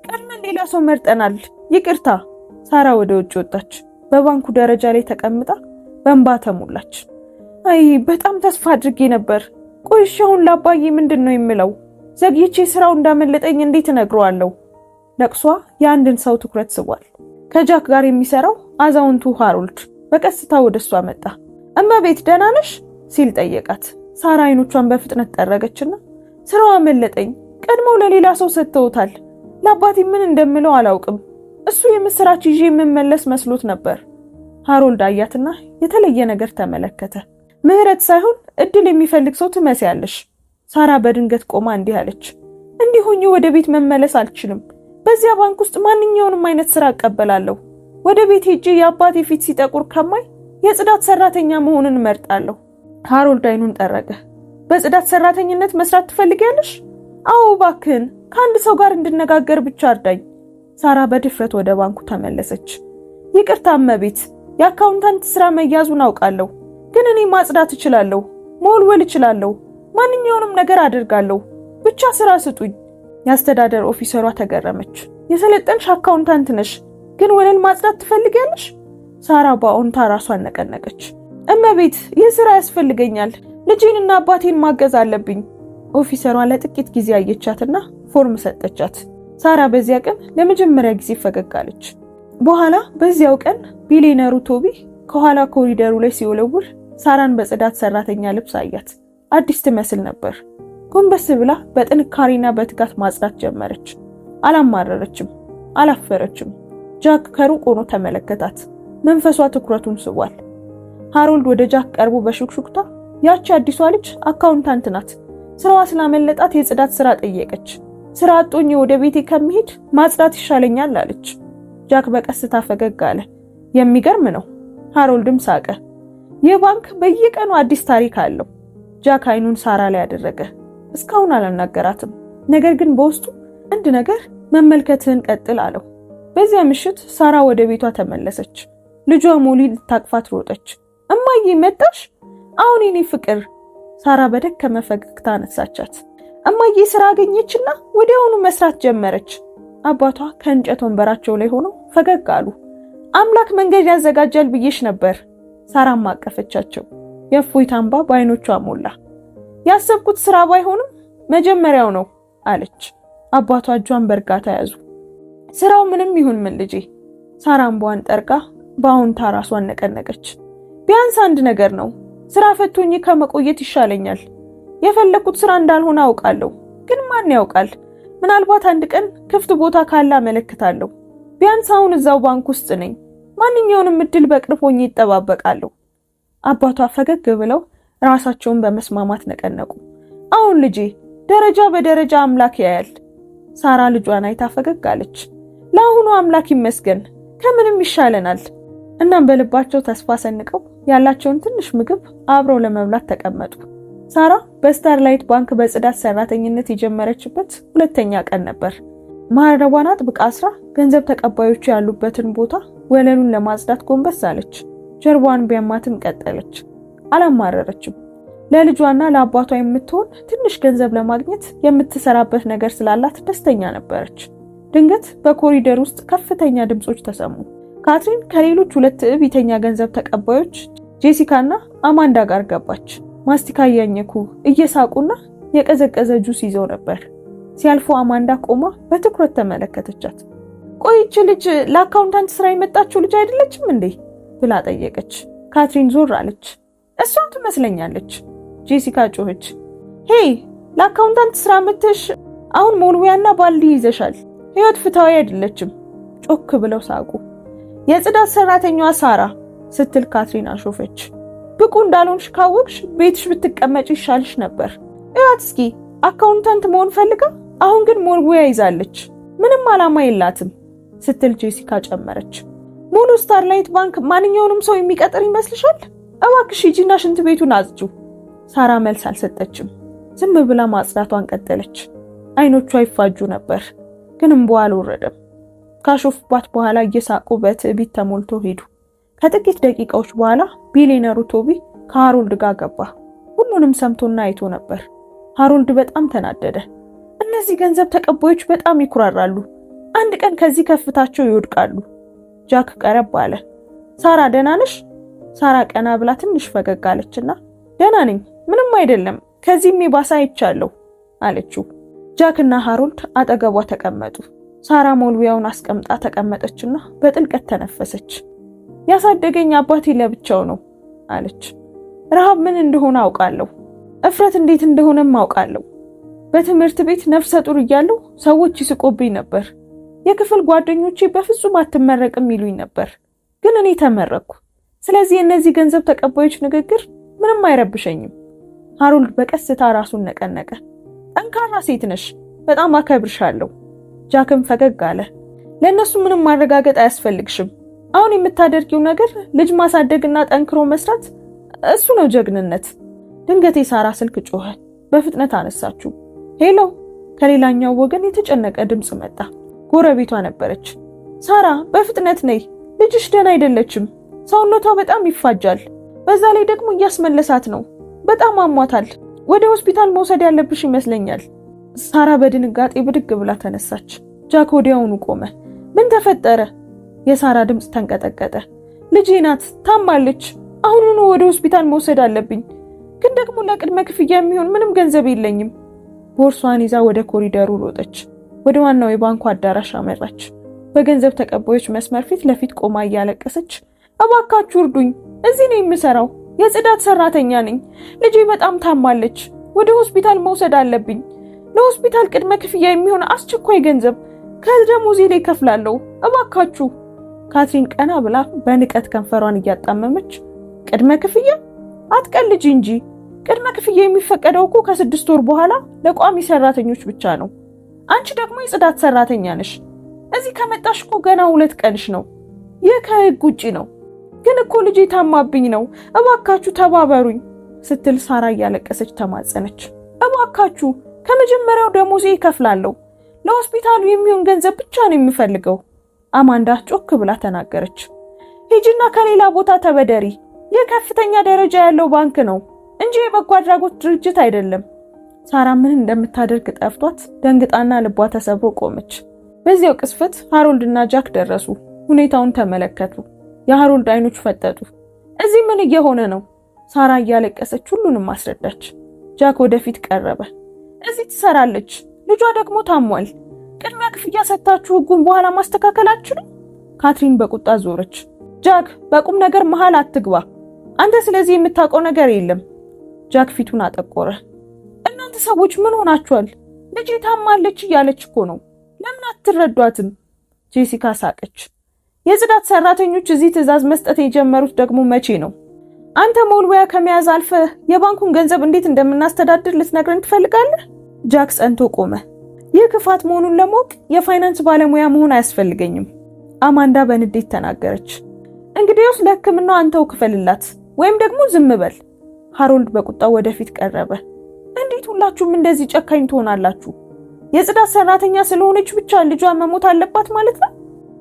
ቀድመን ሌላ ሰው መርጠናል፣ ይቅርታ። ሳራ ወደ ውጭ ወጣች። በባንኩ ደረጃ ላይ ተቀምጣ በእንባ ተሞላች። አይ በጣም ተስፋ አድርጌ ነበር። ቆይሽ አሁን ለአባዬ ምንድነው የምለው? ዘግይቼ ስራው እንዳመለጠኝ እንዴት እነግረዋለሁ? ለቅሷ የአንድን ሰው ትኩረት ስቧል። ከጃክ ጋር የሚሰራው አዛውንቱ ሃሮልድ በቀስታ ወደሷ መጣ። እመቤት ደህና ነሽ ሲል ጠየቃት። ሳራ አይኖቿን በፍጥነት ጠረገችና ስራው አመለጠኝ፣ ቀድመው ለሌላ ሰው ሰጥተውታል። ለአባቴ ምን እንደምለው አላውቅም። እሱ የምስራች ይዤ የምመለስ መስሎት ነበር። ሃሮልድ አያትና የተለየ ነገር ተመለከተ። ምህረት ሳይሆን እድል የሚፈልግ ሰው ትመስያለሽ። ሳራ በድንገት ቆማ እንዲህ አለች። እንዲሁኝ ወደ ቤት መመለስ አልችልም። በዚያ ባንክ ውስጥ ማንኛውንም አይነት ስራ እቀበላለሁ። ወደ ቤት ሄጄ የአባቴ ፊት ሲጠቁር ከማይ የጽዳት ሰራተኛ መሆንን እመርጣለሁ። ሃሮልድ አይኑን ጠረገ። በጽዳት ሰራተኝነት መስራት ትፈልጊያለሽ? አዎ እባክህን ከአንድ ሰው ጋር እንድነጋገር ብቻ እርዳኝ። ሳራ በድፍረት ወደ ባንኩ ተመለሰች። ይቅርታ እመቤት፣ የአካውንታንት ስራ መያዙን አውቃለሁ፣ ግን እኔ ማጽዳት እችላለሁ፣ መወልወል እችላለሁ፣ ማንኛውንም ነገር አደርጋለሁ፣ ብቻ ስራ ስጡኝ። የአስተዳደር ኦፊሰሯ ተገረመች። የሰለጠንሽ አካውንታንት ነሽ፣ ግን ወለል ማጽዳት ትፈልጊያለሽ? ሳራ በአዎንታ ራሷን ነቀነቀች። እመቤት፣ ይህ ስራ ያስፈልገኛል፣ ልጄንና አባቴን ማገዝ አለብኝ። ኦፊሰሯ ለጥቂት ጊዜ አየቻትና ፎርም ሰጠቻት። ሳራ በዚያ ቀን ለመጀመሪያ ጊዜ ፈገግ አለች። በኋላ በዚያው ቀን ቢሊየነሩ ቶቢ ከኋላ ኮሪደሩ ላይ ሲወለውል ሳራን በጽዳት ሰራተኛ ልብስ አያት። አዲስ ትመስል ነበር። ጎንበስ ብላ በጥንካሬና በትጋት ማጽዳት ጀመረች። አላማረረችም፣ አላፈረችም። ጃክ ከሩቅ ሆኖ ተመለከታት። መንፈሷ ትኩረቱን ስቧል። ሃሮልድ ወደ ጃክ ቀርቦ በሹክሹክታ ያቺ አዲሷ ልጅ አካውንታንት ናት፣ ስራዋ ስላመለጣት የጽዳት ስራ ጠየቀች። ስራ አጥቶኝ ወደ ቤቴ ከመሄድ ማጽዳት ይሻለኛል አለች። ጃክ በቀስታ ፈገግ አለ። የሚገርም ነው። ሃሮልድም ሳቀ። ይህ ባንክ በየቀኑ አዲስ ታሪክ አለው። ጃክ አይኑን ሳራ ላይ አደረገ። እስካሁን አላናገራትም፣ ነገር ግን በውስጡ አንድ ነገር መመልከትህን ቀጥል አለው። በዚያ ምሽት ሳራ ወደ ቤቷ ተመለሰች። ልጇ ሞሊ ልታቅፋት ሮጠች። እማዬ መጣሽ? አሁን የኔ ፍቅር። ሳራ በደከመ ፈገግታ አነሳቻት። እማዬ ስራ አገኘችና ወዲያውኑ መስራት ጀመረች። አባቷ ከእንጨት ወንበራቸው ላይ ሆነው ፈገግ አሉ። አምላክ መንገድ ያዘጋጃል ብዬሽ ነበር። ሳራም አቀፈቻቸው። የእፎይታ እንባ በዓይኖቿ ሞላ። ያሰብኩት ስራ ባይሆንም መጀመሪያው ነው አለች። አባቷ እጇን በእርጋታ ያዙ። ስራው ምንም ይሁን ምን ልጄ። ሳራ እንባዋን ጠርጋ በአዎንታ ራሷን ነቀነቀች። ቢያንስ አንድ ነገር ነው። ስራ ፈቶኝ ከመቆየት ይሻለኛል። የፈለኩት ስራ እንዳልሆነ አውቃለሁ፣ ግን ማን ያውቃል? ምናልባት አንድ ቀን ክፍት ቦታ ካለ አመለክታለሁ። ቢያንስ አሁን እዛው ባንክ ውስጥ ነኝ። ማንኛውንም እድል በቅርብ ሆኜ ይጠባበቃለሁ። አባቷ ፈገግ ብለው ራሳቸውን በመስማማት ነቀነቁ። አሁን ልጄ፣ ደረጃ በደረጃ አምላክ ያያል። ሳራ ልጇን አይታ ፈገግ አለች። ለአሁኑ አምላክ ይመስገን፣ ከምንም ይሻለናል። እናም በልባቸው ተስፋ ሰንቀው ያላቸውን ትንሽ ምግብ አብረው ለመብላት ተቀመጡ። ሳራ በስታርላይት ባንክ በጽዳት ሰራተኝነት የጀመረችበት ሁለተኛ ቀን ነበር። ማረቧን አጥብቃ አስራ ገንዘብ ተቀባዮቹ ያሉበትን ቦታ ወለሉን ለማጽዳት ጎንበስ አለች። ጀርባዋን ቢያማትም ቀጠለች። አላማረረችም። ለልጇና ለአባቷ የምትሆን ትንሽ ገንዘብ ለማግኘት የምትሰራበት ነገር ስላላት ደስተኛ ነበረች። ድንገት በኮሪደር ውስጥ ከፍተኛ ድምጾች ተሰሙ። ካትሪን ከሌሎች ሁለት ትዕቢተኛ ገንዘብ ተቀባዮች ጄሲካና አማንዳ ጋር ገባች። ማስቲካ እያኘኩ እየሳቁና የቀዘቀዘ ጁስ ይዘው ነበር። ሲያልፉ አማንዳ ቆማ በትኩረት ተመለከተቻት። ቆይች ልጅ ለአካውንታንት ስራ የመጣችው ልጅ አይደለችም እንዴ ብላ ጠየቀች። ካትሪን ዞር አለች። እሷ ትመስለኛለች። ጄሲካ ጮኸች። ሄይ፣ ለአካውንታንት ስራ መተሽ አሁን ሞልዊያና ባልዲ ይዘሻል። ህይወት ፍትሃዊ አይደለችም። ጮክ ብለው ሳቁ። የጽዳት ሰራተኛዋ ሳራ ስትል ካትሪን አሾፈች። ብቁ እንዳልሆንሽ ካወቅሽ ቤትሽ ብትቀመጭ ይሻልሽ ነበር። እያት እስኪ አካውንታንት መሆን ፈልጋ አሁን ግን ሞልዊያ ይዛለች። ምንም አላማ የላትም ስትል ጄሲካ ጨመረች። ሙሉ ስታርላይት ባንክ ማንኛውንም ሰው የሚቀጥር ይመስልሻል? እባክሽ ሂጂና ሽንት ቤቱን አጽጁ። ሳራ መልስ አልሰጠችም። ዝም ብላ ማጽዳቷን ቀጠለች። አይኖቿ ይፋጁ ነበር፣ ግን እንባዋ አልወረደም። ካሾፉባት በኋላ እየሳቁ በትዕቢት ተሞልቶ ሄዱ። ከጥቂት ደቂቃዎች በኋላ ቢሊየነሩ ቶቢ ከሃሮልድ ጋር ገባ። ሁሉንም ሰምቶና አይቶ ነበር። ሃሮልድ በጣም ተናደደ። እነዚህ ገንዘብ ተቀባዮች በጣም ይኩራራሉ። አንድ ቀን ከዚህ ከፍታቸው ይወድቃሉ። ጃክ ቀረብ አለ። ሳራ ደህና ነሽ? ሳራ ቀና ብላ ትንሽ ፈገግ አለችና ደህና ነኝ፣ ምንም አይደለም፣ ከዚህም የባሰ አይቻለሁ አለችው። ጃክና ሃሮልድ አጠገቧ ተቀመጡ። ሳራ ሞልዊያውን አስቀምጣ ተቀመጠችና በጥልቀት ተነፈሰች። ያሳደገኝ አባቴ ለብቻው ነው አለች። ረሃብ ምን እንደሆነ አውቃለሁ፣ እፍረት እንዴት እንደሆነም አውቃለሁ። በትምህርት ቤት ነፍሰ ጡር እያለሁ ሰዎች ይስቆብኝ ነበር። የክፍል ጓደኞቼ በፍጹም አትመረቅም ይሉኝ ነበር፣ ግን እኔ ተመረቅኩ። ስለዚህ የእነዚህ ገንዘብ ተቀባዮች ንግግር ምንም አይረብሸኝም። ሃሮልድ በቀስታ ራሱን ነቀነቀ። ጠንካራ ሴት ነሽ፣ በጣም አከብርሻለሁ። ጃክም ፈገግ አለ። ለእነሱ ምንም ማረጋገጥ አያስፈልግሽም። አሁን የምታደርጊው ነገር ልጅ ማሳደግና ጠንክሮ መስራት፣ እሱ ነው ጀግንነት። ድንገት የሳራ ስልክ ጮኸ። በፍጥነት አነሳችው። ሄሎ። ከሌላኛው ወገን የተጨነቀ ድምጽ መጣ። ጎረቤቷ ነበረች። ሳራ በፍጥነት ነይ፣ ልጅሽ ደህና አይደለችም። ሰውነቷ በጣም ይፋጃል። በዛ ላይ ደግሞ እያስመለሳት ነው። በጣም አሟታል። ወደ ሆስፒታል መውሰድ ያለብሽ ይመስለኛል። ሳራ በድንጋጤ ብድግ ብላ ተነሳች። ጃክ ወዲያውኑ ቆመ። ምን ተፈጠረ? የሳራ ድምጽ ተንቀጠቀጠ። ልጄ ናት፣ ታማለች። አሁኑኑ ወደ ሆስፒታል መውሰድ አለብኝ። ግን ደግሞ ለቅድመ ክፍያ የሚሆን ምንም ገንዘብ የለኝም። ቦርሷን ይዛ ወደ ኮሪደሩ ሮጠች። ወደ ዋናው የባንኩ አዳራሽ አመራች። በገንዘብ ተቀባዮች መስመር ፊት ለፊት ቆማ እያለቀሰች እባካችሁ እርዱኝ፣ እዚህ ነው የምሰራው፣ የጽዳት ሰራተኛ ነኝ። ልጄ በጣም ታማለች፣ ወደ ሆስፒታል መውሰድ አለብኝ። ለሆስፒታል ቅድመ ክፍያ የሚሆን አስቸኳይ ገንዘብ ከደሞዜ ላይ ከፍላለሁ፣ እባካችሁ። ካትሪን ቀና ብላ በንቀት ከንፈሯን እያጣመመች ቅድመ ክፍያ? አትቀልጂ እንጂ። ቅድመ ክፍያ የሚፈቀደው እኮ ከ6 ወር በኋላ ለቋሚ ሰራተኞች ብቻ ነው። አንቺ ደግሞ የጽዳት ሰራተኛ ነሽ። እዚህ ከመጣሽ እኮ ገና 2 ቀንሽ ነው። ይህ ከህግ ውጪ ነው። ግን እኮ ልጄ ታማብኝ ነው፣ እባካችሁ ተባበሩኝ ስትል ሳራ እያለቀሰች ተማጸነች። እባካችሁ ከመጀመሪያው ደሞዜ ይከፍላለሁ። ለሆስፒታሉ የሚሆን ገንዘብ ብቻ ነው የምፈልገው። አማንዳ ጮክ ብላ ተናገረች። ሂጂና ከሌላ ቦታ ተበደሪ። ይህ ከፍተኛ ደረጃ ያለው ባንክ ነው እንጂ የበጎ አድራጎት ድርጅት አይደለም። ሳራ ምን እንደምታደርግ ጠፍቷት ደንግጣና ልቧ ተሰብሮ ቆመች። በዚያው ቅስፈት ሃሮልድና ጃክ ደረሱ። ሁኔታውን ተመለከቱ። የሃሮልድ አይኖች ፈጠጡ። እዚህ ምን እየሆነ ነው? ሳራ እያለቀሰች ሁሉንም አስረዳች። ጃክ ወደፊት ቀረበ። እዚህ ትሰራለች፣ ልጇ ደግሞ ታሟል። ቅድሚያ ክፍያ ሰጥታችሁ ህጉን በኋላ ማስተካከል አትችሉም? ካትሪን በቁጣ ዞረች። ጃክ በቁም ነገር መሃል አትግባ። አንተ ስለዚህ የምታውቀው ነገር የለም። ጃክ ፊቱን አጠቆረ። እናንተ ሰዎች ምን ሆናችኋል? ልጄ ታማለች እያለች እኮ ነው። ለምን አትረዷትም? ጄሲካ ሳቀች። የጽዳት ሰራተኞች እዚህ ትዕዛዝ መስጠት የጀመሩት ደግሞ መቼ ነው? አንተ ሞልወያ ከመያዝ አልፈ የባንኩን ገንዘብ እንዴት እንደምናስተዳድር ልትነግረን ትፈልጋለህ? ጃክ ጸንቶ ቆመ። ይህ ክፋት መሆኑን ለማወቅ የፋይናንስ ባለሙያ መሆን አያስፈልገኝም። አማንዳ በንዴት ተናገረች። እንግዲያውስ ለሕክምናው አንተው ክፈልላት ወይም ደግሞ ዝም በል። ሃሮልድ በቁጣ ወደፊት ቀረበ። እንዴት ሁላችሁም እንደዚህ ጨካኝ ትሆናላችሁ? የጽዳት ሰራተኛ ስለሆነች ብቻ ልጇ መሞት አለባት ማለት ነው?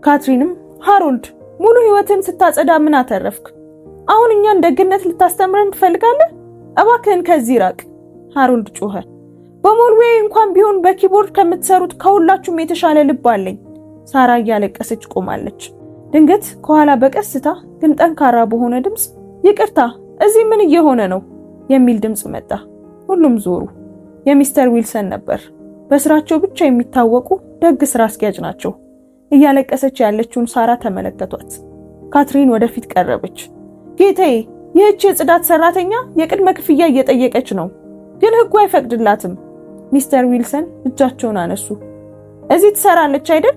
ካትሪንም ሃሮልድ ሙሉ ህይወትን ስታጸዳ ምን አተረፍክ? አሁን እኛን ደግነት ልታስተምረን ትፈልጋለህ? እባክህን ከዚህ ራቅ። ሃሮልድ ጮኸ። በሞልዌይ እንኳን ቢሆን በኪቦርድ ከምትሰሩት ከሁላችሁም የተሻለ ልብ አለኝ። ሳራ እያለቀሰች ቆማለች። ድንገት ከኋላ በቀስታ ግን ጠንካራ በሆነ ድምጽ ይቅርታ፣ እዚህ ምን እየሆነ ነው የሚል ድምጽ መጣ። ሁሉም ዞሩ። የሚስተር ዊልሰን ነበር። በስራቸው ብቻ የሚታወቁ ደግ ስራ አስኪያጅ ናቸው። እያለቀሰች ያለችውን ሳራ ተመለከቷት። ካትሪን ወደፊት ቀረበች። ጌታዬ፣ ይህች የጽዳት ሰራተኛ የቅድመ ክፍያ እየጠየቀች ነው፣ ግን ህጉ አይፈቅድላትም። ሚስተር ዊልሰን እጃቸውን አነሱ። እዚህ ትሰራለች አይደል?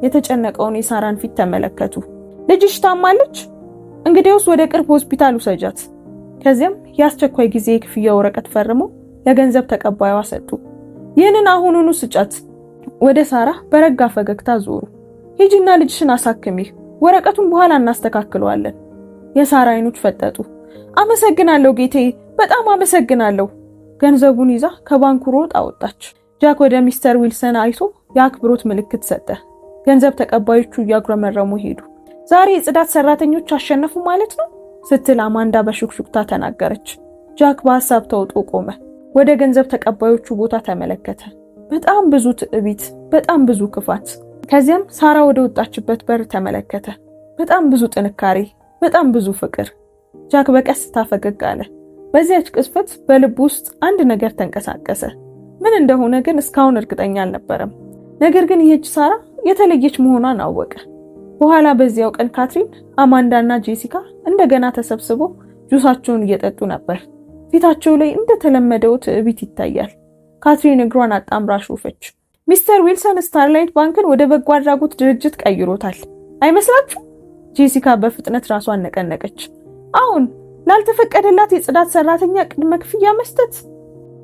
የተጨነቀውን የሳራን ፊት ተመለከቱ። ልጅሽ ታማለች? እንግዲያውስ ወደ ቅርብ ሆስፒታል ውሰጃት። ከዚያም የአስቸኳይ ጊዜ የክፍያ ወረቀት ፈርመው ለገንዘብ ተቀባዩዋ ሰጡ። ይህንን አሁኑኑ ስጫት። ወደ ሳራ በረጋ ፈገግታ ዞሩ። ሂጂና ልጅሽን አሳክሚ፣ ወረቀቱን በኋላ እናስተካክለዋለን። የሳራ አይኖች ፈጠጡ። አመሰግናለሁ ጌታዬ፣ በጣም አመሰግናለሁ። ገንዘቡን ይዛ ከባንኩ ሮጣ ወጣች። ጃክ ወደ ሚስተር ዊልሰን አይቶ የአክብሮት ምልክት ሰጠ። ገንዘብ ተቀባዮቹ እያጉረመረሙ ሄዱ። ዛሬ የጽዳት ሰራተኞች አሸነፉ ማለት ነው ስትል አማንዳ በሹክሹክታ ተናገረች። ጃክ በሐሳብ ተውጦ ቆመ። ወደ ገንዘብ ተቀባዮቹ ቦታ ተመለከተ። በጣም ብዙ ትዕቢት፣ በጣም ብዙ ክፋት። ከዚያም ሳራ ወደ ወጣችበት በር ተመለከተ። በጣም ብዙ ጥንካሬ፣ በጣም ብዙ ፍቅር። ጃክ በቀስታ ፈገግ አለ። በዚያች ቅስፈት በልቡ ውስጥ አንድ ነገር ተንቀሳቀሰ። ምን እንደሆነ ግን እስካሁን እርግጠኛ አልነበረም። ነገር ግን ይህች ሳራ የተለየች መሆኗን አወቀ። በኋላ በዚያው ቀን ካትሪን፣ አማንዳና ጄሲካ እንደገና ተሰብስበው ጁሳቸውን እየጠጡ ነበር። ፊታቸው ላይ እንደተለመደው ትዕቢት ይታያል። ካትሪን እግሯን አጣምራ ሾፈች። ሚስተር ዊልሰን ስታርላይት ባንክን ወደ በጎ አድራጎት ድርጅት ቀይሮታል አይመስላችሁ? ጄሲካ በፍጥነት ራሷን ነቀነቀች። አሁን ላልተፈቀደላት የጽዳት ሰራተኛ ቅድመ ክፍያ መስጠት።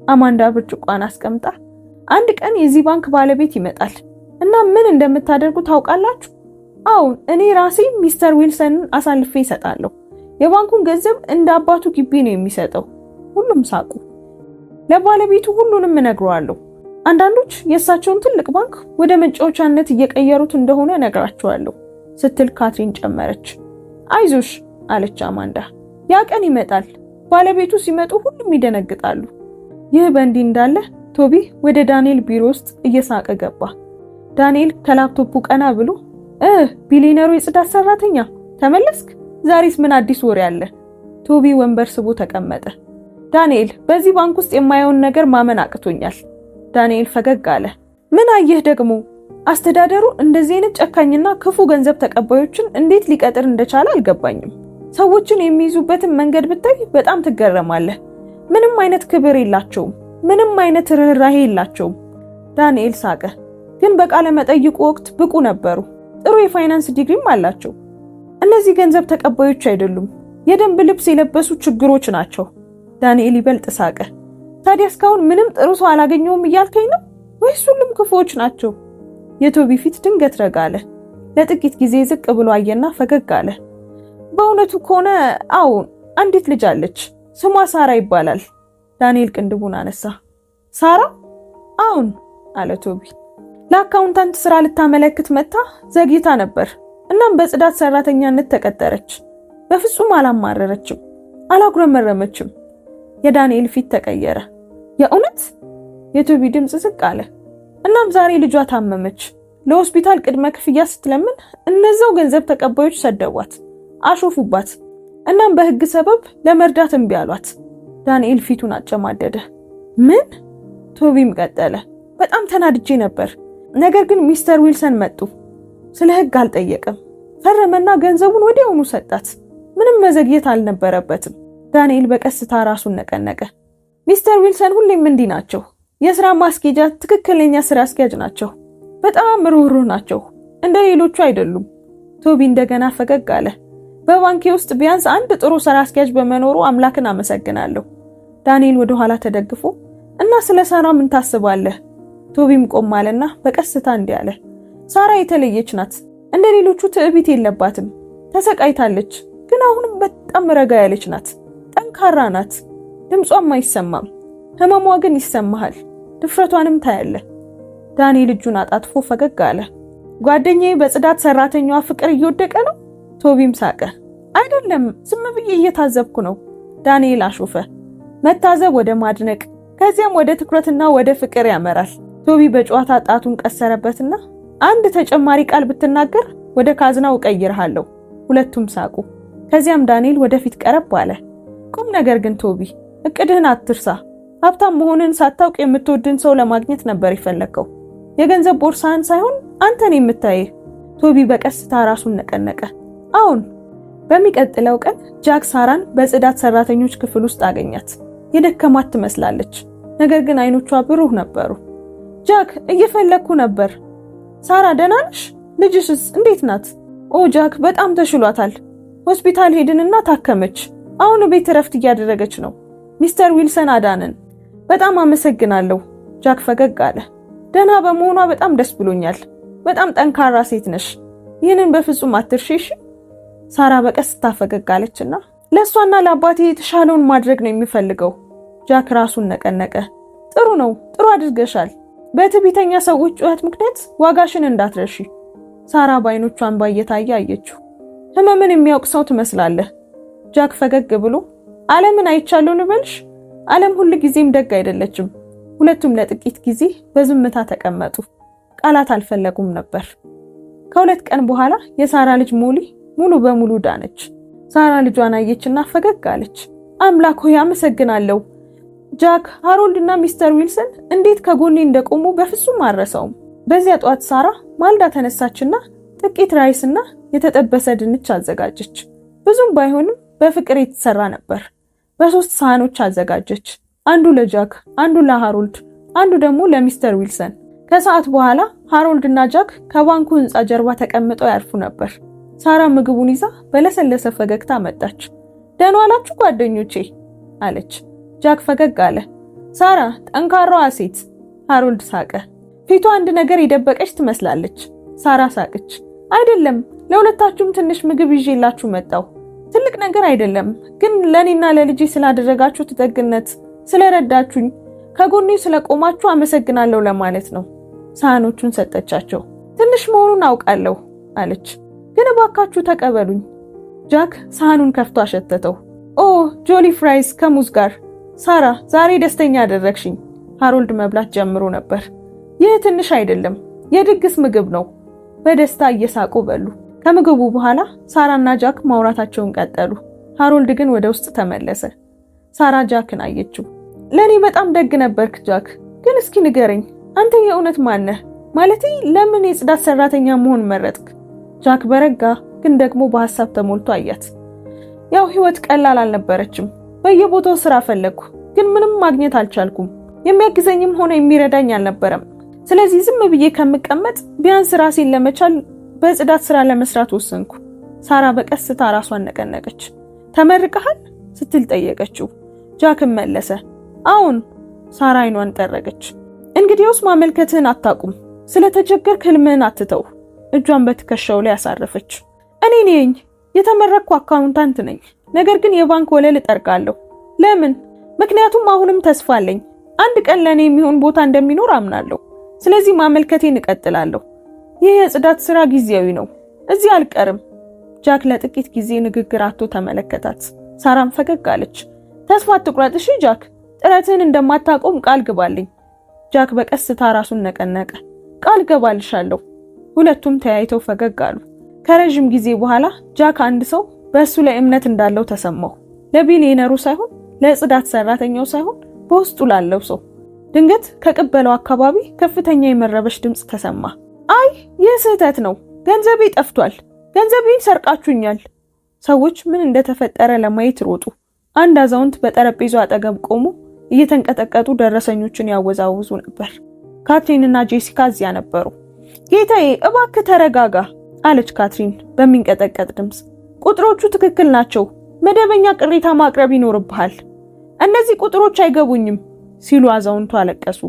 አማንዳ ብርጭቋን አስቀምጣ አንድ ቀን የዚህ ባንክ ባለቤት ይመጣል እና ምን እንደምታደርጉ ታውቃላችሁ? አሁን እኔ ራሴ ሚስተር ዊልሰንን አሳልፌ ይሰጣለሁ። የባንኩን ገንዘብ እንደ አባቱ ግቢ ነው የሚሰጠው። ሁሉም ሳቁ። ለባለቤቱ ሁሉንም እነግረዋለሁ። አንዳንዶች የእሳቸውን ትልቅ ባንክ ወደ መጫወቻነት እየቀየሩት እንደሆነ ነግራቸዋለሁ ስትል ካትሪን ጨመረች። አይዞሽ አለች አማንዳ። ያ ቀን ይመጣል። ባለቤቱ ሲመጡ ሁሉም ይደነግጣሉ። ይህ በእንዲህ እንዳለ ቶቢ ወደ ዳንኤል ቢሮ ውስጥ እየሳቀ ገባ። ዳንኤል ከላፕቶፑ ቀና ብሎ ቢሊነሩ የጽዳት ሰራተኛ ተመለስክ? ዛሬስ ምን አዲስ ወሬ አለ? ቶቢ ወንበር ስቦ ተቀመጠ። ዳንኤል፣ በዚህ ባንክ ውስጥ የማየውን ነገር ማመን አቅቶኛል። ዳንኤል ፈገግ አለ። ምን አየህ ደግሞ? አስተዳደሩ እንደዚህ አይነት ጨካኝና ክፉ ገንዘብ ተቀባዮችን እንዴት ሊቀጥር እንደቻለ አልገባኝም። ሰዎችን የሚይዙበትን መንገድ ብታይ በጣም ትገረማለህ። ምንም አይነት ክብር የላቸውም። ምንም አይነት ርህራሄ የላቸውም። ዳንኤል ሳቀ። ግን በቃለ መጠይቁ ወቅት ብቁ ነበሩ። ጥሩ የፋይናንስ ዲግሪም አላቸው። እነዚህ ገንዘብ ተቀባዮች አይደሉም፣ የደንብ ልብስ የለበሱ ችግሮች ናቸው። ዳንኤል ይበልጥ ሳቀ። ታዲያ እስካሁን ምንም ጥሩ ሰው አላገኘውም እያልከኝ ነው ወይስ ሁሉም ክፉዎች ናቸው? የቶቢ ፊት ድንገት ረጋ አለ። ለጥቂት ጊዜ ዝቅ ብሎ አየና ፈገግ አለ። በእውነቱ ከሆነ አዎን፣ አንዲት ልጅ አለች። ስሟ ሳራ ይባላል። ዳንኤል ቅንድቡን አነሳ። ሳራ? አዎን አለ ቶቢ። ለአካውንታንት ስራ ልታመለክት መጥታ ዘግይታ ነበር። እናም በጽዳት ሰራተኛነት ተቀጠረች። በፍጹም አላማረረችም፣ አላጉረመረመችም። የዳንኤል ፊት ተቀየረ። የእውነት? የቶቢ ድምጽ ዝቅ አለ። እናም ዛሬ ልጇ ታመመች። ለሆስፒታል ቅድመ ክፍያ ስትለምን እነዛው ገንዘብ ተቀባዮች ሰደቧት፣ አሾፉባት። እናም በህግ ሰበብ ለመርዳት እምቢ አሏት። ዳንኤል ፊቱን አጨማደደ። ምን? ቶቢም ቀጠለ። በጣም ተናድጄ ነበር። ነገር ግን ሚስተር ዊልሰን መጡ። ስለ ህግ አልጠየቅም። ፈረመና ገንዘቡን ወዲያውኑ ሰጣት። ምንም መዘግየት አልነበረበትም። ዳንኤል በቀስታ ራሱን ነቀነቀ። ሚስተር ዊልሰን ሁሌም እንዲህ ናቸው። የሥራ ማስኬጃ ትክክለኛ ስራ አስኪያጅ ናቸው። በጣም ሩህሩህ ናቸው። እንደ ሌሎቹ አይደሉም። ቶቢ እንደገና ፈገግ አለ። በባንኬ ውስጥ ቢያንስ አንድ ጥሩ ስራ አስኪያጅ በመኖሩ አምላክን አመሰግናለሁ። ዳንኤል ወደ ኋላ ተደግፎ እና ስለ ሳራ ምን ታስባለህ? ቶቢም ቆም አለና በቀስታ እንዲህ አለ። ሳራ የተለየች ናት። እንደ ሌሎቹ ትዕቢት የለባትም። ተሰቃይታለች፣ ግን አሁንም በጣም ረጋ ያለች ናት። ጠንካራ ናት። ድምጿም አይሰማም። ህመሟ ግን ይሰማሃል። ድፍረቷንም ታያለህ። ዳንኤል እጁን አጣጥፎ ፈገግ አለ። ጓደኛዬ በጽዳት ሰራተኛዋ ፍቅር እየወደቀ ነው? ቶቢም ሳቀ። አይደለም፣ ዝም ብዬ እየታዘብኩ ነው። ዳንኤል አሾፈ። መታዘብ ወደ ማድነቅ ከዚያም ወደ ትኩረትና ወደ ፍቅር ያመራል። ቶቢ በጨዋታ ጣቱን ቀሰረበትና አንድ ተጨማሪ ቃል ብትናገር ወደ ካዝናው እቀይርሃለሁ። ሁለቱም ሳቁ። ከዚያም ዳንኤል ወደፊት ቀረብ አለ። ቁም ነገር ግን ቶቢ፣ እቅድህን አትርሳ። ሀብታም መሆንን ሳታውቅ የምትወድን ሰው ለማግኘት ነበር የፈለከው። የገንዘብ ቦርሳህን ሳይሆን አንተን የምታይህ። ቶቢ በቀስታ ራሱን ነቀነቀ። አሁን በሚቀጥለው ቀን ጃክ ሳራን በጽዳት ሰራተኞች ክፍል ውስጥ አገኛት። የደከማት ትመስላለች፣ ነገር ግን አይኖቿ ብሩህ ነበሩ። ጃክ፣ እየፈለግኩ ነበር። ሳራ ደህና ነሽ? ልጅሽስ እንዴት ናት? ኦ ጃክ፣ በጣም ተሽሏታል። ሆስፒታል ሄድንና ታከመች። አሁን ቤት እረፍት እያደረገች ነው። ሚስተር ዊልሰን አዳነን። በጣም አመሰግናለሁ። ጃክ ፈገግ አለ። ደህና በመሆኗ በጣም ደስ ብሎኛል። በጣም ጠንካራ ሴት ነሽ። ይህንን በፍጹም አትርሺሽ። ሳራ በቀስታ ፈገግ አለችና ለእሷና ለአባቴ የተሻለውን ማድረግ ነው የሚፈልገው። ጃክ ራሱን ነቀነቀ። ጥሩ ነው፣ ጥሩ አድርገሻል። በትዕቢተኛ ሰዎች ጩኸት ምክንያት ዋጋሽን እንዳትረሺ። ሳራ በአይኖቿ እንባ እየታየ አየችው። ህመምን የሚያውቅ ሰው ትመስላለህ። ጃክ ፈገግ ብሎ ዓለምን አይቻለሁ ልበልሽ? ዓለም ሁሉ ጊዜም ደግ አይደለችም። ሁለቱም ለጥቂት ጊዜ በዝምታ ተቀመጡ። ቃላት አልፈለጉም ነበር። ከሁለት ቀን በኋላ የሳራ ልጅ ሞሊ ሙሉ በሙሉ ዳነች። ሳራ ልጇን አየችና ፈገግ አለች። አምላክ ሆይ አመሰግናለሁ። ጃክ፣ ሃሮልድ እና ሚስተር ዊልሰን እንዴት ከጎኔ እንደቆሙ በፍጹም አልረሳውም። በዚያ ጧት ሳራ ማልዳ ተነሳችና ጥቂት ራይስና የተጠበሰ ድንች አዘጋጀች። ብዙም ባይሆንም በፍቅር የተሰራ ነበር። በ3 ሳህኖች አዘጋጀች። አንዱ ለጃክ፣ አንዱ ለሃሮልድ፣ አንዱ ደግሞ ለሚስተር ዊልሰን። ከሰዓት በኋላ ሃሮልድ እና ጃክ ከባንኩ ህንጻ ጀርባ ተቀምጠው ያርፉ ነበር። ሳራ ምግቡን ይዛ በለሰለሰ ፈገግታ መጣች። ደህና ዋላችሁ ጓደኞቼ አለች። ጃክ ፈገግ አለ። ሳራ ጠንካራዋ ሴት። ሃሮልድ ሳቀ። ፊቷ አንድ ነገር የደበቀች ትመስላለች። ሳራ ሳቀች። አይደለም፣ ለሁለታችሁም ትንሽ ምግብ ይዤላችሁ መጣሁ። ትልቅ ነገር አይደለም፣ ግን ለኔና ለልጄ ስላደረጋችሁት ደግነት፣ ስለረዳችሁኝ፣ ከጎኔ ስለቆማችሁ አመሰግናለሁ ለማለት ነው። ሳህኖቹን ሰጠቻቸው። ትንሽ መሆኑን አውቃለሁ አለች። ግን እባካችሁ ተቀበሉኝ። ጃክ ሳህኑን ከፍቶ አሸተተው። ኦ ጆሊ ፍራይስ ከሙዝ ጋር። ሳራ ዛሬ ደስተኛ አደረግሽኝ። ሃሮልድ መብላት ጀምሮ ነበር። ይህ ትንሽ አይደለም፣ የድግስ ምግብ ነው። በደስታ እየሳቁ በሉ። ከምግቡ በኋላ ሳራና ጃክ ማውራታቸውን ቀጠሉ። ሃሮልድ ግን ወደ ውስጥ ተመለሰ። ሳራ ጃክን አየችው። ለኔ በጣም ደግ ነበርክ ጃክ፣ ግን እስኪ ንገረኝ፣ አንተ የእውነት ማነህ? ማለቴ ለምን የጽዳት ሰራተኛ መሆን መረጥክ? ጃክ በረጋ ግን ደግሞ በሐሳብ ተሞልቶ አያት። ያው ህይወት ቀላል አልነበረችም። በየቦታው ስራ ፈለግኩ፣ ግን ምንም ማግኘት አልቻልኩም። የሚያግዘኝም ሆነ የሚረዳኝ አልነበረም። ስለዚህ ዝም ብዬ ከምቀመጥ ቢያንስ ራሴን ለመቻል በጽዳት ስራ ለመስራት ወሰንኩ። ሳራ በቀስታ ራሷን ነቀነቀች። ተመርቀሃል ስትል ጠየቀችው። ጃክም መለሰ አሁን። ሳራ አይኗን ጠረገች። እንግዲያውስ ማመልከትህን አታቁም። ስለተቸገርክ ህልምህን አትተው። እጇን በትከሻው ላይ አሳረፈች። እኔ ነኝ የተመረቅኩ አካውንታንት ነኝ፣ ነገር ግን የባንክ ወለል እጠርጋለሁ። ለምን? ምክንያቱም አሁንም ተስፋ አለኝ። አንድ ቀን ለኔ የሚሆን ቦታ እንደሚኖር አምናለሁ። ስለዚህ ማመልከቴን እቀጥላለሁ። ይህ የጽዳት ስራ ጊዜያዊ ነው፣ እዚህ አልቀርም። ጃክ ለጥቂት ጊዜ ንግግር አጥቶ ተመለከታት። ሳራም ፈገግ አለች። ተስፋ አትቁረጥ እሺ ጃክ፣ ጥረትን እንደማታቆም ቃል ግባልኝ። ጃክ በቀስታ ራሱን ነቀነቀ። ቃል ገባልሻለሁ። ሁለቱም ተያይተው ፈገግ አሉ። ከረጅም ጊዜ በኋላ ጃክ አንድ ሰው በእሱ ላይ እምነት እንዳለው ተሰማው። ለቢሊየነሩ ሳይሆን፣ ለጽዳት ሰራተኛው ሳይሆን፣ በውስጡ ላለው ሰው። ድንገት ከቅበለው አካባቢ ከፍተኛ የመረበሽ ድምጽ ተሰማ። አይ ይህ ስህተት ነው፣ ገንዘቤ ጠፍቷል፣ ገንዘቤን ሰርቃችሁኛል። ሰዎች ምን እንደተፈጠረ ለማየት ሮጡ። አንድ አዛውንት በጠረጴዛው አጠገብ ቆሞ እየተንቀጠቀጡ ደረሰኞችን ያወዛውዙ ነበር። ካትሪንና ጄሲካ እዚያ ነበሩ። ጌታዬ እባክህ ተረጋጋ አለች ካትሪን በሚንቀጠቀጥ ድምጽ። ቁጥሮቹ ትክክል ናቸው፣ መደበኛ ቅሬታ ማቅረብ ይኖርብሃል። እነዚህ ቁጥሮች አይገቡኝም ሲሉ አዛውንቱ አለቀሱ።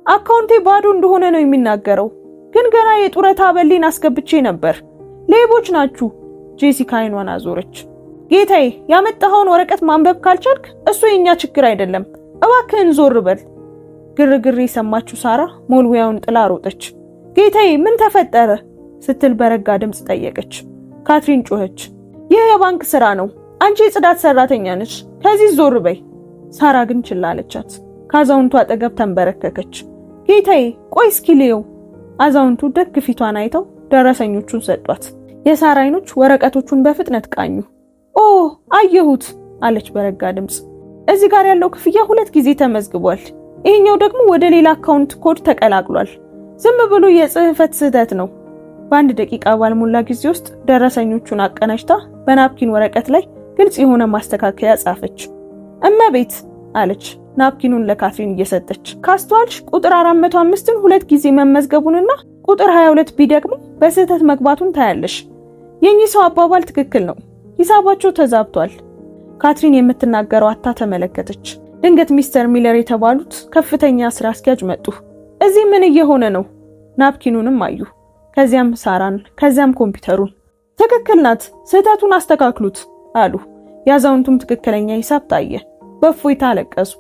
አካውንቴ ባዶ እንደሆነ ነው የሚናገረው፣ ግን ገና የጡረታ አበሌን አስገብቼ ነበር። ሌቦች ናችሁ። ጄሲካ አይኗን አዞረች። ጌታዬ ያመጣኸውን ወረቀት ማንበብ ካልቻልክ እሱ የኛ ችግር አይደለም፣ እባክህን ዞር በል። ግርግር የሰማችው ሳራ ሞልዊያውን ጥላ ሮጠች። ጌታዬ ምን ተፈጠረ ስትል በረጋ ድምጽ ጠየቀች። ካትሪን ጮኸች። ይህ የባንክ ስራ ነው፣ አንቺ የጽዳት ሰራተኛ ነሽ፣ ከዚህ ዞር በይ። ሳራ ግን ችላ አለቻት። ከአዛውንቱ አጠገብ ተንበረከከች። ጌታዬ ቆይ እስኪ ልየው። አዛውንቱ ደግ ፊቷን አይተው ደረሰኞቹን ሰጧት። የሳራ አይኖች ወረቀቶቹን በፍጥነት ቃኙ። ኦ አየሁት አለች በረጋ ድምጽ። እዚህ ጋር ያለው ክፍያ 2 ጊዜ ተመዝግቧል። ይሄኛው ደግሞ ወደ ሌላ አካውንት ኮድ ተቀላቅሏል። ዝም ብሎ የጽህፈት ስህተት ነው። በአንድ ደቂቃ ባልሞላ ጊዜ ውስጥ ደረሰኞቹን አቀናጅታ በናፕኪን ወረቀት ላይ ግልጽ የሆነ ማስተካከያ ጻፈች። እመቤት አለች ናፕኪኑን ለካትሪን እየሰጠች። ካስተዋልሽ ቁጥር 405ን 2 ጊዜ መመዝገቡንና ቁጥር 22 ቢ ደግሞ በስህተት መግባቱን ታያለሽ። የኚህ ሰው አባባል ትክክል ነው፣ ሂሳባቸው ተዛብቷል። ካትሪን የምትናገረው አታ ተመለከተች። ድንገት ሚስተር ሚለር የተባሉት ከፍተኛ ስራ አስኪያጅ መጡ። እዚህ ምን እየሆነ ነው? ናፕኪኑንም አዩ። ከዚያም ሳራን፣ ከዚያም ኮምፒውተሩን። ትክክል ናት፣ ስህተቱን አስተካክሉት አሉ። ያዛውንቱም ትክክለኛ ሂሳብ ታየ። በእፎይታ አለቀሱ።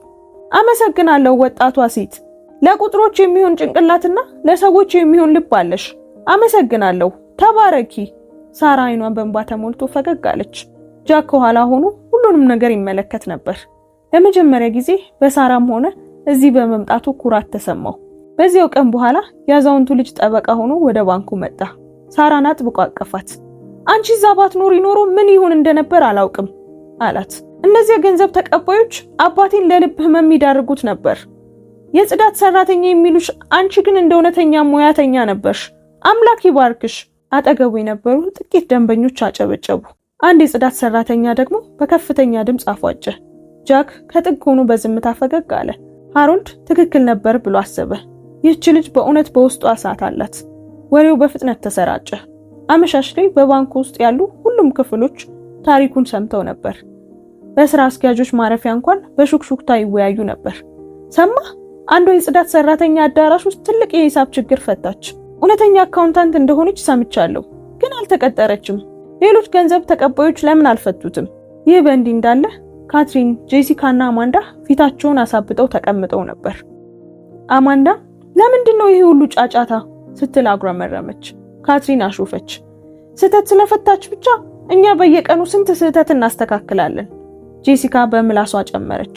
አመሰግናለሁ ወጣቷ ሴት፣ ለቁጥሮች የሚሆን ጭንቅላትና ለሰዎች የሚሆን ልብ አለሽ። አመሰግናለሁ፣ ተባረኪ። ሳራ አይኗን በእንባ ተሞልቶ ፈገግ አለች። ጃክ ከኋላ ሆኖ ሁሉንም ነገር ይመለከት ነበር። ለመጀመሪያ ጊዜ በሳራም ሆነ እዚህ በመምጣቱ ኩራት ተሰማው። በዚያው ቀን በኋላ ያዛውንቱ ልጅ ጠበቃ ሆኖ ወደ ባንኩ መጣ። ሳራን አጥብቆ አቀፋት። አንቺ እዛ ባትኖሪ ኖሮ ምን ይሆን እንደነበር አላውቅም አላት። እነዚህ ገንዘብ ተቀባዮች አባቴን ለልብ ህመም ይዳርጉት ነበር። የጽዳት ሰራተኛ የሚሉሽ አንቺ ግን እንደ እውነተኛ ሙያተኛ ነበርሽ። አምላክ ይባርክሽ። አጠገቡ የነበሩ ጥቂት ደንበኞች አጨበጨቡ። አንድ የጽዳት ሰራተኛ ደግሞ በከፍተኛ ድምጽ አፏጨ። ጃክ ከጥግ ሆኖ በዝምታ ፈገግ አለ። ሃሮልድ ትክክል ነበር ብሎ አሰበ። ይህች ልጅ በእውነት በውስጧ እሳት አላት። ወሬው በፍጥነት ተሰራጨ። አመሻሽ ላይ በባንኩ ውስጥ ያሉ ሁሉም ክፍሎች ታሪኩን ሰምተው ነበር። በስራ አስኪያጆች ማረፊያ እንኳን በሹክሹክታ ይወያዩ ነበር። ሰማ፣ አንዷ የጽዳት ሰራተኛ አዳራሽ ውስጥ ትልቅ የሂሳብ ችግር ፈታች። እውነተኛ አካውንታንት እንደሆነች ሰምቻለሁ፣ ግን አልተቀጠረችም። ሌሎች ገንዘብ ተቀባዮች ለምን አልፈቱትም? ይህ በእንዲህ እንዳለ ካትሪን፣ ጄሲካና አማንዳ ፊታቸውን አሳብጠው ተቀምጠው ነበር። አማንዳ ለምንድነው ይሄ ሁሉ ጫጫታ ስትል አጉረመረመች። ካትሪን አሾፈች። ስህተት ስለፈታች ብቻ እኛ በየቀኑ ስንት ስህተት እናስተካክላለን። ጄሲካ በምላሷ ጨመረች።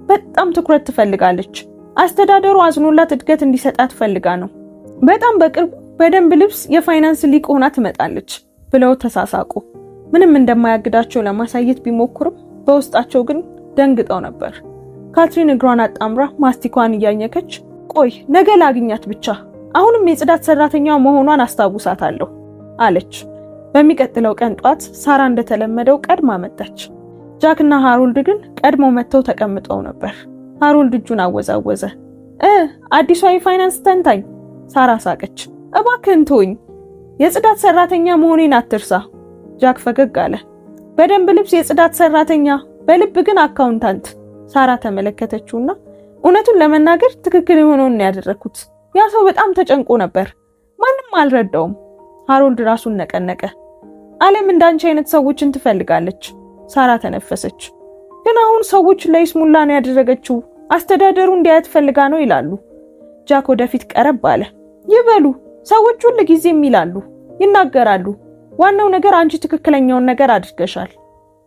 በጣም ትኩረት ትፈልጋለች። አስተዳደሩ አዝኖላት እድገት እንዲሰጣት ፈልጋ ነው። በጣም በቅርቡ በደንብ ልብስ የፋይናንስ ሊቅ ሆና ትመጣለች ብለው ተሳሳቁ። ምንም እንደማያግዳቸው ለማሳየት ቢሞክሩም በውስጣቸው ግን ደንግጠው ነበር። ካትሪን እግሯን አጣምራ ማስቲኳን እያኘከች ቆይ ነገ ላግኛት ብቻ፣ አሁንም የጽዳት ሰራተኛ መሆኗን አስታውሳታለሁ አለች። በሚቀጥለው ቀን ጧት ሳራ እንደተለመደው ቀድማ መጣች። ጃክና ሃሮልድ ግን ቀድሞ መጥተው ተቀምጠው ነበር። ሃሮልድ እጁን አወዛወዘ። አዲሷ የፋይናንስ ተንታኝ። ሳራ ሳቀች። እባክህን ተወኝ፣ የጽዳት ሰራተኛ መሆኔን አትርሳ። ጃክ ፈገግ አለ። በደንብ ልብስ የጽዳት ሰራተኛ፣ በልብ ግን አካውንታንት። ሳራ ተመለከተችውና እውነቱን ለመናገር ትክክል የሆነውን ያደረኩት። ያ ሰው በጣም ተጨንቆ ነበር፣ ማንም አልረዳውም። ሃሮልድ ራሱን ነቀነቀ። ዓለም እንዳንቺ አይነት ሰዎችን ትፈልጋለች። ሳራ ተነፈሰች። ግን አሁን ሰዎች ለይስሙላ ነው ያደረገችው፣ አስተዳደሩ እንዲያየት ፈልጋ ነው ይላሉ። ጃክ ወደፊት ቀረብ አለ። ይበሉ፣ ሰዎች ሁሉ ጊዜም ይላሉ፣ ይናገራሉ። ዋናው ነገር አንቺ ትክክለኛውን ነገር አድርገሻል።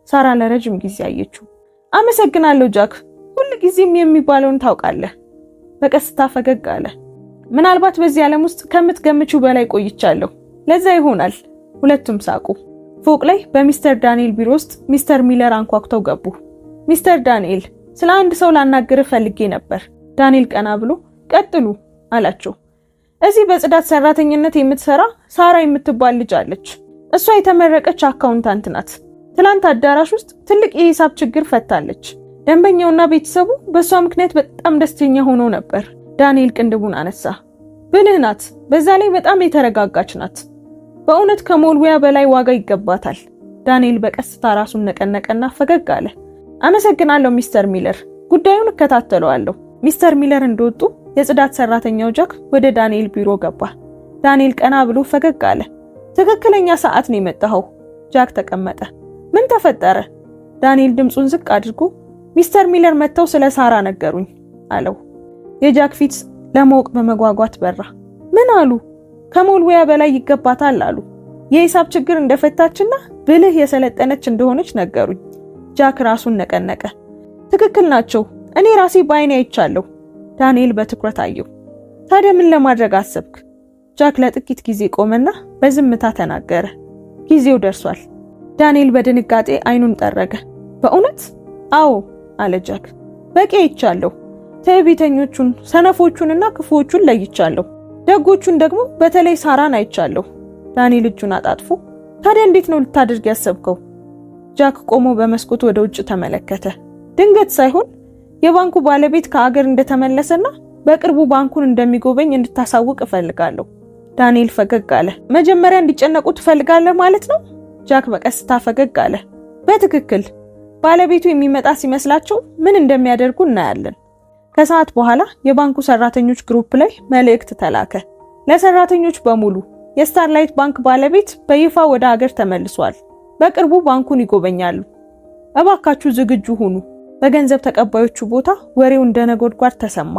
ሳራ ለረጅም ጊዜ አየችው። አመሰግናለሁ ጃክ፣ ሁሉ ጊዜም የሚባለውን ታውቃለህ። በቀስታ ፈገግ አለ። ምናልባት በዚህ ዓለም ውስጥ ከምትገምቺው በላይ ቆይቻለሁ፣ ለዛ ይሆናል። ሁለቱም ሳቁ። ፎቅ ላይ በሚስተር ዳንኤል ቢሮ ውስጥ ሚስተር ሚለር አንኳኩተው ገቡ። ሚስተር ዳንኤል፣ ስለ አንድ ሰው ላናግርህ ፈልጌ ነበር። ዳንኤል ቀና ብሎ ቀጥሉ አላቸው። እዚህ በጽዳት ሰራተኝነት የምትሰራ ሳራ የምትባል ልጅ አለች። እሷ የተመረቀች አካውንታንት ናት። ትላንት አዳራሽ ውስጥ ትልቅ የሂሳብ ችግር ፈታለች። ደንበኛውና ቤተሰቡ በእሷ ምክንያት በጣም ደስተኛ ሆነው ነበር። ዳንኤል ቅንድቡን አነሳ። ብልህ ናት፣ በዛ ላይ በጣም የተረጋጋች ናት። በእውነት ከሞልዊያ በላይ ዋጋ ይገባታል። ዳንኤል በቀስታ ራሱን ነቀነቀና ፈገግ አለ። አመሰግናለሁ ሚስተር ሚለር፣ ጉዳዩን እከታተለዋለሁ። ሚስተር ሚለር እንደወጡ የጽዳት ሰራተኛው ጃክ ወደ ዳንኤል ቢሮ ገባ። ዳንኤል ቀና ብሎ ፈገግ አለ። ትክክለኛ ሰዓት ነው የመጣኸው። ጃክ ተቀመጠ። ምን ተፈጠረ? ዳንኤል ድምጹን ዝቅ አድርጎ ሚስተር ሚለር መጥተው ስለ ሳራ ነገሩኝ አለው። የጃክ ፊት ለማወቅ በመጓጓት በራ። ምን አሉ? ከሞልዊያ በላይ ይገባታል አሉ። የሂሳብ ችግር እንደፈታችና ብልህ የሰለጠነች እንደሆነች ነገሩኝ። ጃክ ራሱን ነቀነቀ። ትክክል ናቸው፣ እኔ ራሴ በአይኔ አይቻለሁ። ዳንኤል በትኩረት አየው። ታዲያ ምን ለማድረግ አሰብክ? ጃክ ለጥቂት ጊዜ ቆመና በዝምታ ተናገረ። ጊዜው ደርሷል። ዳንኤል በድንጋጤ አይኑን ጠረገ። በእውነት? አዎ አለ ጃክ። በቂ አይቻለሁ። ትዕቢተኞቹን፣ ሰነፎቹንና ክፉዎቹን ለይቻለሁ። ደጎቹን ደግሞ በተለይ ሳራን አይቻለሁ። ዳንኤል እጁን አጣጥፎ ታዲያ እንዴት ነው ልታደርግ ያሰብከው? ጃክ ቆሞ በመስኮት ወደ ውጭ ተመለከተ። ድንገት ሳይሆን የባንኩ ባለቤት ከአገር እንደተመለሰና በቅርቡ ባንኩን እንደሚጎበኝ እንድታሳውቅ እፈልጋለሁ። ዳንኤል ፈገግ አለ። መጀመሪያ እንዲጨነቁ ትፈልጋለህ ማለት ነው? ጃክ በቀስታ ፈገግ አለ። በትክክል ባለቤቱ የሚመጣ ሲመስላቸው ምን እንደሚያደርጉ እናያለን። ከሰዓት በኋላ የባንኩ ሰራተኞች ግሩፕ ላይ መልእክት ተላከ። ለሰራተኞች በሙሉ የስታርላይት ባንክ ባለቤት በይፋ ወደ ሀገር ተመልሷል። በቅርቡ ባንኩን ይጎበኛሉ። እባካችሁ ዝግጁ ሁኑ። በገንዘብ ተቀባዮቹ ቦታ ወሬው እንደ ነጎድጓድ ተሰማ።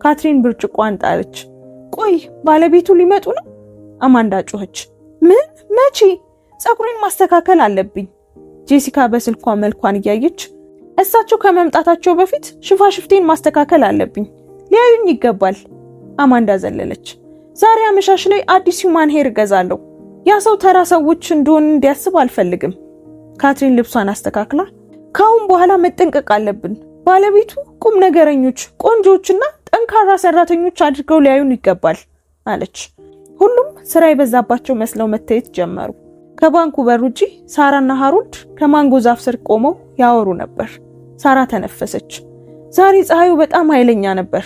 ካትሪን ብርጭቆዋን ጣለች። ቆይ ባለቤቱ ሊመጡ ነው? አማንዳ ጮኸች። ምን? መቼ? ፀጉሬን ማስተካከል አለብኝ። ጄሲካ በስልኳ መልኳን እያየች እሳቸው ከመምጣታቸው በፊት ሽፋሽፍቴን ማስተካከል አለብኝ፣ ሊያዩኝ ይገባል። አማንዳ ዘለለች። ዛሬ አመሻሽ ላይ አዲስ ሁማን ሄር እገዛለሁ። ያ ሰው ተራ ሰዎች እንደሆነ እንዲያስብ አልፈልግም። ካትሪን ልብሷን አስተካክላ ካሁን በኋላ መጠንቀቅ አለብን። ባለቤቱ ቁም ነገረኞች፣ ቆንጆችና ጠንካራ ሰራተኞች አድርገው ሊያዩን ይገባል አለች። ሁሉም ስራ የበዛባቸው መስለው መታየት ጀመሩ። ከባንኩ በር ውጪ ሳራና ሃሮልድ ከማንጎ ዛፍ ስር ቆመው ያወሩ ነበር። ሳራ ተነፈሰች። ዛሬ ፀሐዩ በጣም ኃይለኛ ነበር።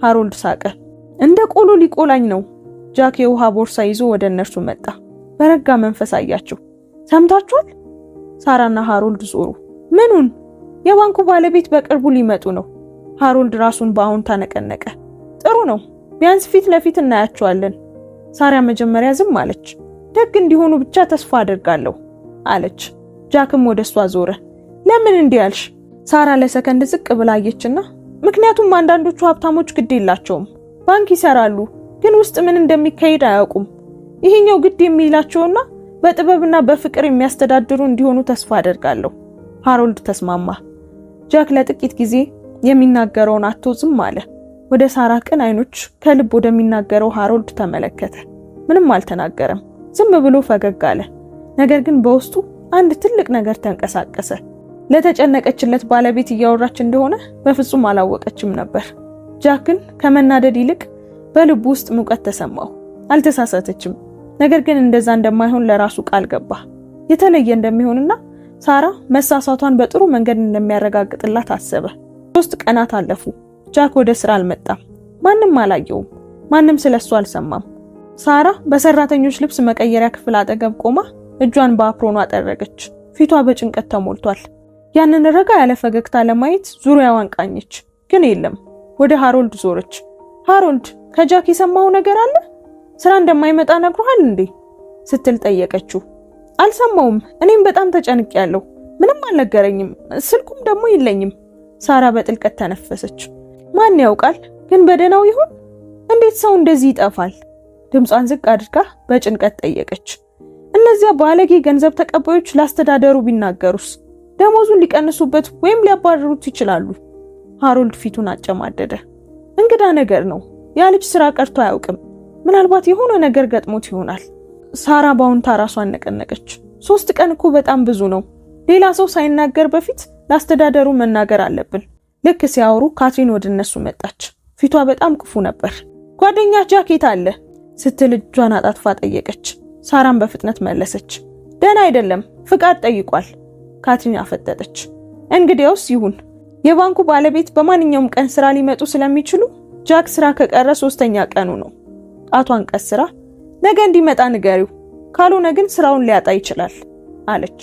ሃሮልድ ሳቀ። እንደ ቆሎ ሊቆላኝ ነው። ጃክ የውሃ ቦርሳ ይዞ ወደ እነርሱ መጣ። በረጋ መንፈስ አያቸው። ሰምታችኋል? ሳራና ሃሮልድ ዞሩ። ምኑን? የባንኩ ባለቤት በቅርቡ ሊመጡ ነው። ሃሮልድ ራሱን በአሁንታ ነቀነቀ። ጥሩ ነው፣ ቢያንስ ፊት ለፊት እናያቸዋለን። ሳራ መጀመሪያ ዝም አለች። ደግ እንዲሆኑ ብቻ ተስፋ አደርጋለሁ አለች። ጃክም ወደሷ ዞረ። ለምን እንዲህ አልሽ? ሳራ ለሰከንድ ዝቅ ብላ አየችና ምክንያቱም አንዳንዶቹ ሀብታሞች ግድ የላቸውም፣ ባንክ ይሰራሉ፣ ግን ውስጥ ምን እንደሚካሄድ አያውቁም። ይሄኛው ግድ የሚላቸውና በጥበብና በፍቅር የሚያስተዳድሩ እንዲሆኑ ተስፋ አደርጋለሁ። ሃሮልድ ተስማማ። ጃክ ለጥቂት ጊዜ የሚናገረውን አጥቶ ዝም አለ። ወደ ሳራ ቅን አይኖች ከልብ ወደሚናገረው ሃሮልድ ተመለከተ። ምንም አልተናገረም። ዝም ብሎ ፈገግ አለ። ነገር ግን በውስጡ አንድ ትልቅ ነገር ተንቀሳቀሰ። ለተጨነቀችለት ባለቤት እያወራች እንደሆነ በፍጹም አላወቀችም ነበር። ጃክ ግን ከመናደድ ይልቅ በልቡ ውስጥ ሙቀት ተሰማው። አልተሳሳተችም። ነገር ግን እንደዛ እንደማይሆን ለራሱ ቃል ገባ። የተለየ እንደሚሆንና ሳራ መሳሳቷን በጥሩ መንገድ እንደሚያረጋግጥላት አሰበ። 3 ቀናት አለፉ። ጃክ ወደ ስራ አልመጣም። ማንም አላየውም። ማንም ስለሱ አልሰማም። ሳራ በሰራተኞች ልብስ መቀየሪያ ክፍል አጠገብ ቆማ እጇን በአፕሮኗ አጠረገች። ፊቷ በጭንቀት ተሞልቷል። ያንን ረጋ ያለ ፈገግታ ለማየት ዙሪያዋን ቃኘች፣ ግን የለም። ወደ ሃሮልድ ዞረች። ሃሮልድ፣ ከጃክ የሰማው ነገር አለ? ስራ እንደማይመጣ ነግሮሃል እንዴ? ስትል ጠየቀችው። አልሰማውም። እኔም በጣም ተጨንቄያለሁ። ምንም አልነገረኝም። ስልኩም ደግሞ የለኝም። ሳራ በጥልቀት ተነፈሰች። ማን ያውቃል? ግን በደናው ይሆን? እንዴት ሰው እንደዚህ ይጠፋል? ድምጿን ዝቅ አድርጋ በጭንቀት ጠየቀች። እነዚያ ባለጌ ገንዘብ ተቀባዮች ላስተዳደሩ ቢናገሩስ? ደሞዙን ሊቀንሱበት ወይም ሊያባረሩት ይችላሉ። ሃሮልድ ፊቱን አጨማደደ። እንግዳ ነገር ነው። ያ ልጅ ስራ ቀርቶ አያውቅም። ምናልባት የሆነ ነገር ገጥሞት ይሆናል። ሳራ ባውንታ ራሷን ነቀነቀች። 3 ቀን እኮ በጣም ብዙ ነው። ሌላ ሰው ሳይናገር በፊት ላስተዳደሩ መናገር አለብን። ልክ ሲያወሩ ካትሪን ወደ እነሱ መጣች። ፊቷ በጣም ክፉ ነበር። ጓደኛ ጃኬት አለ ስትል እጇን አጣጥፋ ጠየቀች። ሳራም በፍጥነት መለሰች። ደህና አይደለም፣ ፍቃድ ጠይቋል። ካትሪን አፈጠጠች። እንግዲያውስ ይሁን። የባንኩ ባለቤት በማንኛውም ቀን ስራ ሊመጡ ስለሚችሉ ጃክ ስራ ከቀረ 3ኛ ቀኑ ነው። ጣቷን ቀስራ ነገ እንዲመጣ ንገሪው፣ ካልሆነ ግን ስራውን ሊያጣ ይችላል አለች።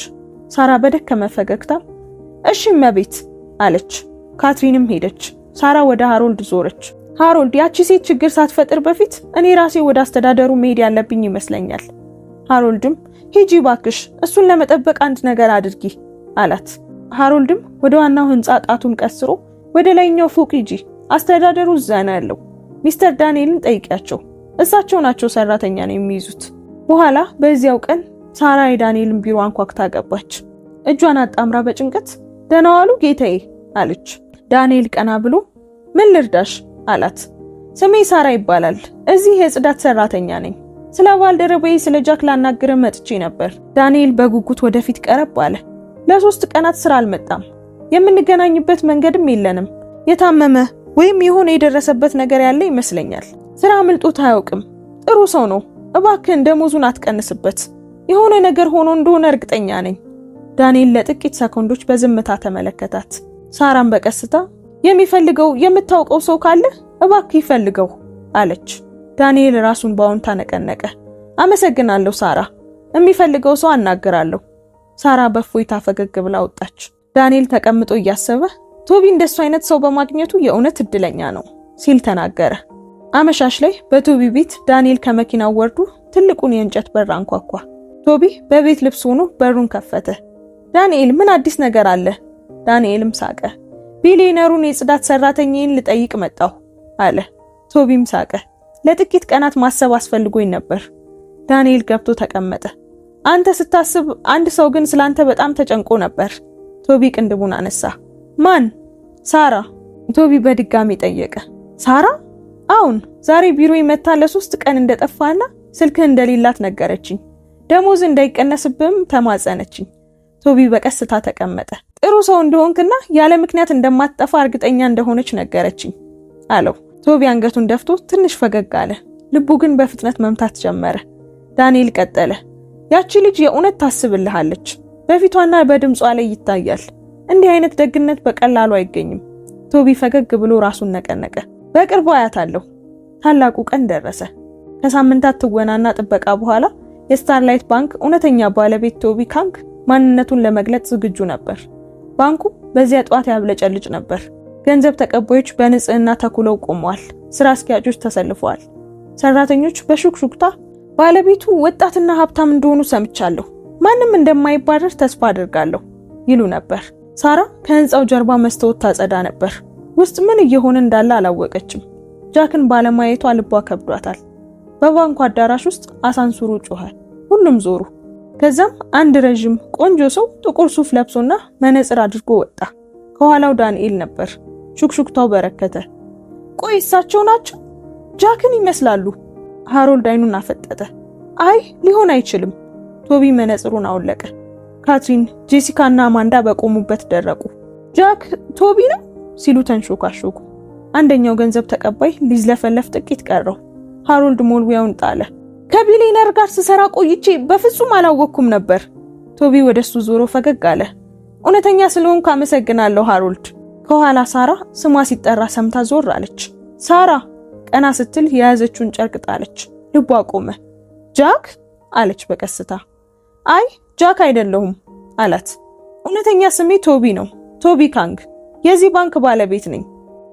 ሳራ በደከመ ፈገግታ እሺ እመቤት አለች። ካትሪንም ሄደች። ሳራ ወደ ሃሮልድ ዞረች። ሃሮልድ፣ ያቺ ሴት ችግር ሳትፈጥር በፊት እኔ ራሴ ወደ አስተዳደሩ መሄድ ያለብኝ ይመስለኛል። ሃሮልድም ሂጂ ባክሽ፣ እሱን ለመጠበቅ አንድ ነገር አድርጊ አላት። ሃሮልድም ወደ ዋናው ህንጻ ጣቱን ቀስሮ ወደ ላይኛው ፎቅ ሂጂ፣ አስተዳደሩ እዛ ነው ያለው። ሚስተር ዳንኤልን ጠይቂያቸው፣ እሳቸው ናቸው ሰራተኛ ነው የሚይዙት። በኋላ በዚያው ቀን ሳራ የዳንኤልን ቢሮ አንኳኩታ ገባች። እጇን አጣምራ በጭንቀት ደህና ዋሉ ጌታዬ አለች። ዳንኤል ቀና ብሎ ምን ልርዳሽ አላት። ስሜ ሳራ ይባላል። እዚህ የጽዳት ሰራተኛ ነኝ። ስለ ባልደረባዬ ስለ ጃክ ላናግር መጥቼ ነበር። ዳንኤል በጉጉት ወደፊት ቀረብ አለ። ለ3 ቀናት ስራ አልመጣም። የምንገናኝበት መንገድም የለንም። የታመመ ወይም የሆነ የደረሰበት ነገር ያለ ይመስለኛል። ስራ አምልጦት አያውቅም። ጥሩ ሰው ነው። እባክህን ደሞዙን አትቀንስበት። የሆነ ነገር ሆኖ እንደሆነ እርግጠኛ ነኝ። ዳንኤል ለጥቂት ሰኮንዶች በዝምታ ተመለከታት። ሳራም በቀስታ የሚፈልገው የምታውቀው ሰው ካለ እባክህ ይፈልገው አለች። ዳንኤል ራሱን ባውንታ ነቀነቀ። አመሰግናለሁ ሳራ፣ የሚፈልገው ሰው አናግራለሁ። ሳራ በፎይታ ፈገግ ብላ ወጣች። ዳንኤል ተቀምጦ እያሰበ ቶቢ እንደሱ አይነት ሰው በማግኘቱ የእውነት እድለኛ ነው ሲል ተናገረ። አመሻሽ ላይ በቶቢ ቤት ዳንኤል ከመኪናው ወርዶ ትልቁን የእንጨት በር አንኳኳ። ቶቢ በቤት ልብስ ሆኖ በሩን ከፈተ። ዳንኤል ምን አዲስ ነገር አለ? ዳንኤልም ሳቀ። ቢሊየነሩን የጽዳት ሰራተኛዬን ልጠይቅ መጣሁ አለ። ቶቢም ሳቀ። ለጥቂት ቀናት ማሰብ አስፈልጎኝ ነበር። ዳንኤል ገብቶ ተቀመጠ። አንተ ስታስብ አንድ ሰው ግን ስላንተ በጣም ተጨንቆ ነበር። ቶቢ ቅንድቡን አነሳ። ማን? ሳራ። ቶቢ በድጋሚ ጠየቀ። ሳራ? አሁን ዛሬ ቢሮ መታ ለ3 ቀን እንደጠፋና ስልክህ እንደሌላት ነገረችኝ። ደሞዝ እንዳይቀነስብም ተማጸነችኝ። ቶቢ በቀስታ ተቀመጠ። ጥሩ ሰው እንደሆንክና ያለ ምክንያት እንደማትጠፋ እርግጠኛ እንደሆነች ነገረችኝ አለው። ቶቢ አንገቱን ደፍቶ ትንሽ ፈገግ አለ። ልቡ ግን በፍጥነት መምታት ጀመረ። ዳንኤል ቀጠለ። ያቺ ልጅ የእውነት ታስብልሃለች። በፊቷና በድምጿ ላይ ይታያል። እንዲህ አይነት ደግነት በቀላሉ አይገኝም። ቶቢ ፈገግ ብሎ ራሱን ነቀነቀ። በቅርቡ አያታለሁ። ታላቁ ቀን ደረሰ። ከሳምንታት ትወናና ጥበቃ በኋላ የስታርላይት ባንክ እውነተኛ ባለቤት ቶቢ ካንክ ማንነቱን ለመግለጽ ዝግጁ ነበር። ባንኩ በዚያ ጧት ያብለጨልጭ ነበር። ገንዘብ ተቀባዮች በንጽህና ተኩለው ቆመዋል። ስራ አስኪያጆች ተሰልፈዋል። ሰራተኞች በሹክሹክታ ባለቤቱ ወጣትና ሀብታም እንደሆኑ ሰምቻለሁ፣ ማንም እንደማይባረር ተስፋ አድርጋለሁ ይሉ ነበር። ሳራ ከህንጻው ጀርባ መስታወት ታጸዳ ነበር። ውስጥ ምን እየሆነ እንዳለ አላወቀችም። ጃክን ባለማየቷ ልቧ ከብዷታል። በባንኩ አዳራሽ ውስጥ አሳንሱሩ ጮኸ። ሁሉም ዞሩ። ከዛም አንድ ረጅም ቆንጆ ሰው ጥቁር ሱፍ ለብሶና መነጽር አድርጎ ወጣ። ከኋላው ዳንኤል ነበር። ሹክሹክታው በረከተ። ቆይ እሳቸው ናቸው? ጃክን ይመስላሉ። ሃሮልድ አይኑን አፈጠጠ። አይ ሊሆን አይችልም። ቶቢ መነጽሩን አወለቀ። ካትሪን፣ ጄሲካ እና አማንዳ በቆሙበት ደረቁ። ጃክ ቶቢ ነው ሲሉ ተንሾካሾኩ። አንደኛው ገንዘብ ተቀባይ ሊዝለፈለፍ ጥቂት ቀረው። ሃሮልድ ሞልዊያውን ጣለ። ከቢሊነር ጋር ስሰራ ቆይቼ በፍጹም አላወቅኩም ነበር። ቶቢ ወደሱ ዞሮ ፈገግ አለ። እውነተኛ ስለሆንኩ አመሰግናለሁ ሃሮልድ። ከኋላ ሳራ ስሟ ሲጠራ ሰምታ ዞር አለች። ሳራ ቀና ስትል የያዘችውን ጨርቅ ጣለች። ልቧ ቆመ። ጃክ አለች በቀስታ። አይ ጃክ አይደለሁም አላት። እውነተኛ ስሜ ቶቢ ነው፣ ቶቢ ካንግ፣ የዚህ ባንክ ባለቤት ነኝ።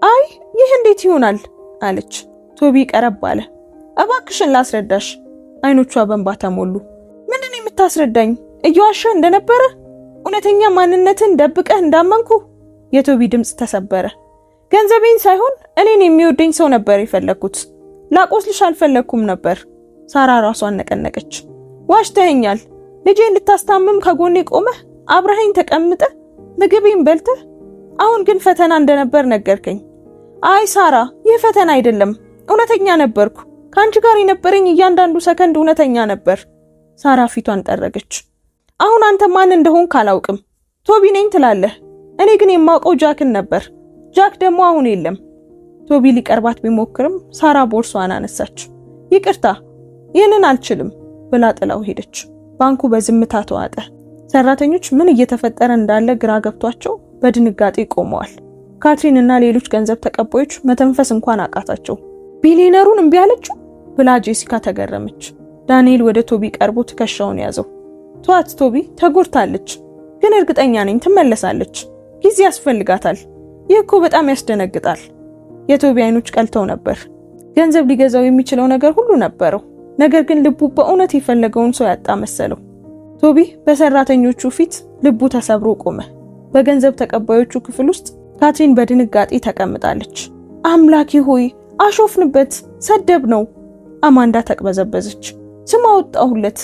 አይ ይህ እንዴት ይሆናል አለች። ቶቢ ቀረብ አለ። እባክሽን ላስረዳሽ። አይኖቿ በእንባ ተሞሉ። ምንድን ነው የምታስረዳኝ? እየዋሸ እንደነበረ? እውነተኛ ማንነትን ደብቀህ እንዳመንኩ? የቶቢ ድምጽ ተሰበረ። ገንዘቤን ሳይሆን እኔን የሚወደኝ ሰው ነበር የፈለኩት። ላቆስልሽ አልፈለኩም ነበር። ሳራ ራሷን ነቀነቀች። ዋሽተኸኛል። ልጄን ልታስታምም ከጎኔ ቆመህ አብረኸኝ ተቀምጠህ ምግቤን በልተህ፣ አሁን ግን ፈተና እንደነበር ነገርከኝ። አይ ሳራ፣ ይህ ፈተና አይደለም፣ እውነተኛ ነበርኩ። ከአንቺ ጋር የነበረኝ እያንዳንዱ ሰከንድ እውነተኛ ነበር። ሳራ ፊቷን ጠረገች። አሁን አንተ ማን እንደሆንክ አላውቅም። ቶቢ ነኝ ትላለህ። እኔ ግን የማውቀው ጃክን ነበር። ጃክ ደግሞ አሁን የለም። ቶቢ ሊቀርባት ቢሞክርም ሳራ ቦርሷን አነሳች። ይቅርታ፣ ይህንን አልችልም ብላ ጥላው ሄደች። ባንኩ በዝምታ ተዋጠ። ሰራተኞች ምን እየተፈጠረ እንዳለ ግራ ገብቷቸው በድንጋጤ ቆመዋል። ካትሪን እና ሌሎች ገንዘብ ተቀባዮች መተንፈስ እንኳን አቃታቸው። ቢሊነሩን እምቢ አለችው ብላ ጄሲካ ተገረመች። ዳንኤል ወደ ቶቢ ቀርቦ ትከሻውን ያዘው። ተዋት ቶቢ፣ ተጎድታለች፣ ግን እርግጠኛ ነኝ ትመለሳለች። ጊዜ ያስፈልጋታል። ይህ እኮ በጣም ያስደነግጣል። የቶቢ አይኖች ቀልተው ነበር። ገንዘብ ሊገዛው የሚችለው ነገር ሁሉ ነበረው። ነገር ግን ልቡ በእውነት የፈለገውን ሰው ያጣ መሰለው። ቶቢ በሰራተኞቹ ፊት ልቡ ተሰብሮ ቆመ። በገንዘብ ተቀባዮቹ ክፍል ውስጥ ካትሪን በድንጋጤ ተቀምጣለች። አምላኬ ሆይ፣ አሾፍንበት፣ ሰደብ ነው። አማንዳ ተቅበዘበዘች። ስም አወጣሁለት፣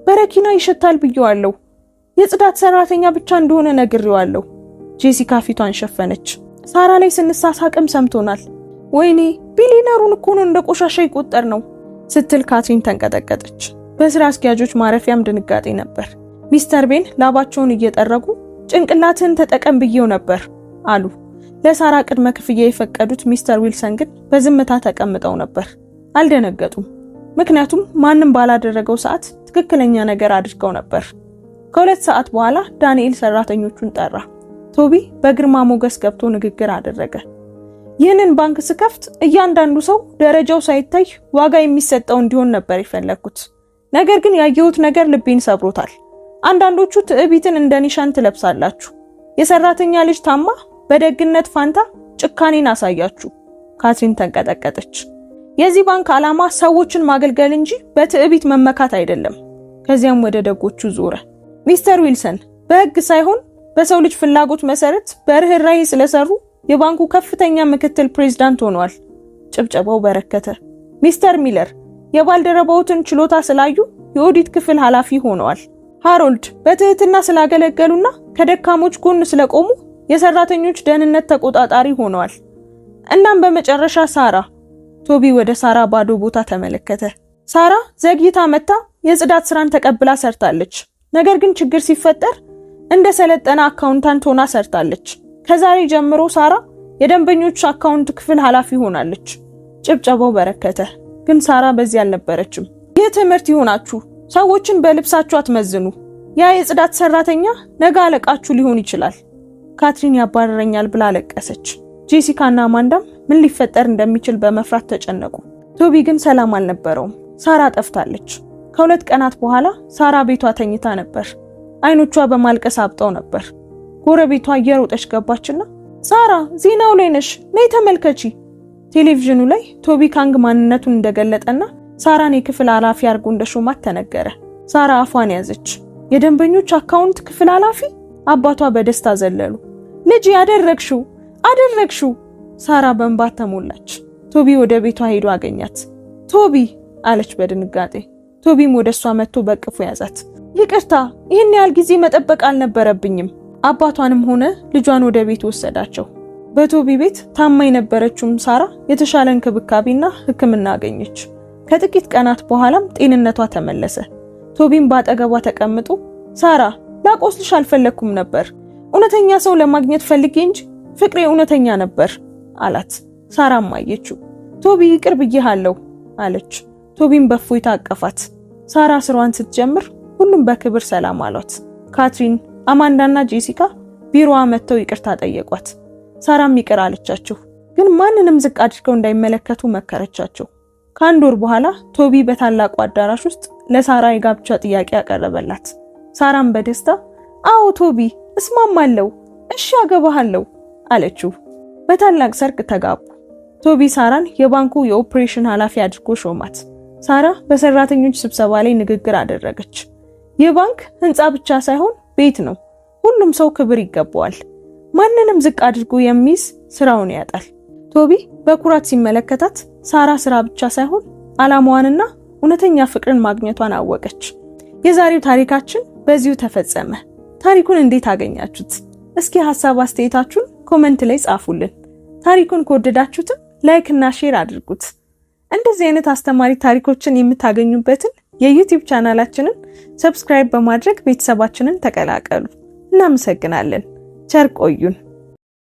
በረኪና ይሸታል ብየዋለሁ። የጽዳት ሰራተኛ ብቻ እንደሆነ ነግሬዋለሁ። ጄሲካ ፊቷን ሸፈነች። ሳራ ላይ ስንሳሳቅም ሰምቶናል። ወይኔ ቢሊነሩን እኮ ነው እንደ ቆሻሻ ይቆጠር ነው ስትል ካትሪን ተንቀጠቀጠች። በስራ አስኪያጆች ማረፊያም ድንጋጤ ነበር። ሚስተር ቤን ላባቸውን እየጠረጉ ጭንቅላትን ተጠቀም ብየው ነበር አሉ። ለሳራ ቅድመ ክፍያ የፈቀዱት ሚስተር ዊልሰን ግን በዝምታ ተቀምጠው ነበር። አልደነገጡም። ምክንያቱም ማንም ባላደረገው ሰዓት ትክክለኛ ነገር አድርገው ነበር። ከ2 ሰዓት በኋላ ዳንኤል ሰራተኞቹን ጠራ። ቶቢ በግርማ ሞገስ ገብቶ ንግግር አደረገ። ይህንን ባንክ ስከፍት እያንዳንዱ ሰው ደረጃው ሳይታይ ዋጋ የሚሰጠው እንዲሆን ነበር የፈለኩት። ነገር ግን ያየሁት ነገር ልቤን ሰብሮታል። አንዳንዶቹ ትዕቢትን እንደ ኒሻን ትለብሳላችሁ። የሰራተኛ ልጅ ታማ በደግነት ፋንታ ጭካኔን አሳያችሁ። ካትሪን ተንቀጠቀጠች። የዚህ ባንክ ዓላማ ሰዎችን ማገልገል እንጂ በትዕቢት መመካት አይደለም። ከዚያም ወደ ደጎቹ ዞረ። ሚስተር ዊልሰን በሕግ ሳይሆን በሰው ልጅ ፍላጎት መሰረት በርህራሄ ስለሰሩ የባንኩ ከፍተኛ ምክትል ፕሬዝዳንት ሆነዋል። ጭብጨባው በረከተ። ሚስተር ሚለር የባልደረባውትን ችሎታ ስላዩ የኦዲት ክፍል ኃላፊ ሆነዋል። ሃሮልድ በትህትና ስላገለገሉና ከደካሞች ጎን ስለቆሙ የሰራተኞች ደህንነት ተቆጣጣሪ ሆነዋል። እናም በመጨረሻ ሳራ። ቶቢ ወደ ሳራ ባዶ ቦታ ተመለከተ። ሳራ ዘግይታ መጣ የጽዳት ስራን ተቀብላ ሰርታለች። ነገር ግን ችግር ሲፈጠር እንደ ሰለጠነ አካውንታንት ሆና ሰርታለች። ከዛሬ ጀምሮ ሳራ የደንበኞች አካውንት ክፍል ኃላፊ ሆናለች። ጭብጨባው በረከተ። ግን ሳራ በዚህ አልነበረችም። ይህ ትምህርት ይሆናችሁ፣ ሰዎችን በልብሳችሁ አትመዝኑ። ያ የጽዳት ሰራተኛ ነገ አለቃችሁ ሊሆን ይችላል። ካትሪን ያባረረኛል ብላ አለቀሰች። ጄሲካ እና አማንዳም ምን ሊፈጠር እንደሚችል በመፍራት ተጨነቁ። ቶቢ ግን ሰላም አልነበረውም። ሳራ ጠፍታለች። ከ2 ቀናት በኋላ ሳራ ቤቷ ተኝታ ነበር። አይኖቿ በማልቀስ አብጠው ነበር። ጎረቤቷ እየሮጠች ገባችና ሳራ ዜናው ላይ ነሽ፣ ነይ ተመልከቺ። ቴሌቪዥኑ ላይ ቶቢ ካንግ ማንነቱን እንደገለጠና ሳራን የክፍል ኃላፊ አድርጎ እንደሾማት ተነገረ። ሳራ አፏን ያዘች። የደንበኞች አካውንት ክፍል ኃላፊ? አባቷ በደስታ ዘለሉ። ልጅ አደረግሽው። ሳራ በእንባ ተሞላች። ቶቢ ወደ ቤቷ ሄዶ አገኛት። ቶቢ አለች በድንጋጤ። ቶቢም ወደሷ መጥቶ በቅፉ ያዛት። ይቅርታ፣ ይህን ያህል ጊዜ መጠበቅ አልነበረብኝም። አባቷንም ሆነ ልጇን ወደ ቤት ወሰዳቸው። በቶቢ ቤት ታማ የነበረችውም ሳራ የተሻለ እንክብካቤና ሕክምና አገኘች። ከጥቂት ቀናት በኋላም ጤንነቷ ተመለሰ። ቶቢም ባጠገቧ ተቀምጦ ሳራ፣ ላቆስልሽ አልፈለኩም ነበር። እውነተኛ ሰው ለማግኘት ፈልጌ እንጂ ፍቅሬ እውነተኛ ነበር አላት። ሳራም አየችው። ቶቢ ይቅር ብዬሃለሁ አለች። ቶቢም በእፎይታ አቀፋት። ሳራ ስሯን ስትጀምር ሁሉም በክብር ሰላም አሏት። ካትሪን፣ አማንዳና ጄሲካ ቢሮዋ መጥተው ይቅርታ ጠየቋት። ሳራም ይቅር አለቻቸው፣ ግን ማንንም ዝቅ አድርገው እንዳይመለከቱ መከረቻቸው። ከአንድ ወር በኋላ ቶቢ በታላቁ አዳራሽ ውስጥ ለሳራ የጋብቻ ጥያቄ ያቀረበላት። ሳራም በደስታ አዎ ቶቢ እስማማለሁ፣ እሺ አገባሃለሁ አለችው። በታላቅ ሰርግ ተጋቡ። ቶቢ ሳራን የባንኩ የኦፕሬሽን ኃላፊ አድርጎ ሾማት። ሳራ በሰራተኞች ስብሰባ ላይ ንግግር አደረገች። ይህ ባንክ ህንፃ ብቻ ሳይሆን ቤት ነው። ሁሉም ሰው ክብር ይገባዋል። ማንንም ዝቅ አድርጎ የሚይዝ ስራውን ያጣል። ቶቢ በኩራት ሲመለከታት ሳራ ስራ ብቻ ሳይሆን ዓላማዋንና እውነተኛ ፍቅርን ማግኘቷን አወቀች። የዛሬው ታሪካችን በዚሁ ተፈጸመ። ታሪኩን እንዴት አገኛችሁት? እስኪ ሐሳብ አስተያየታችሁን ኮሜንት ላይ ጻፉልን። ታሪኩን ከወደዳችሁትም ላይክ እና ሼር አድርጉት። እንደዚህ አይነት አስተማሪ ታሪኮችን የምታገኙበትን የዩቲዩብ ቻናላችንን ሰብስክራይብ በማድረግ ቤተሰባችንን ተቀላቀሉ። እናመሰግናለን። ቸር ቆዩን።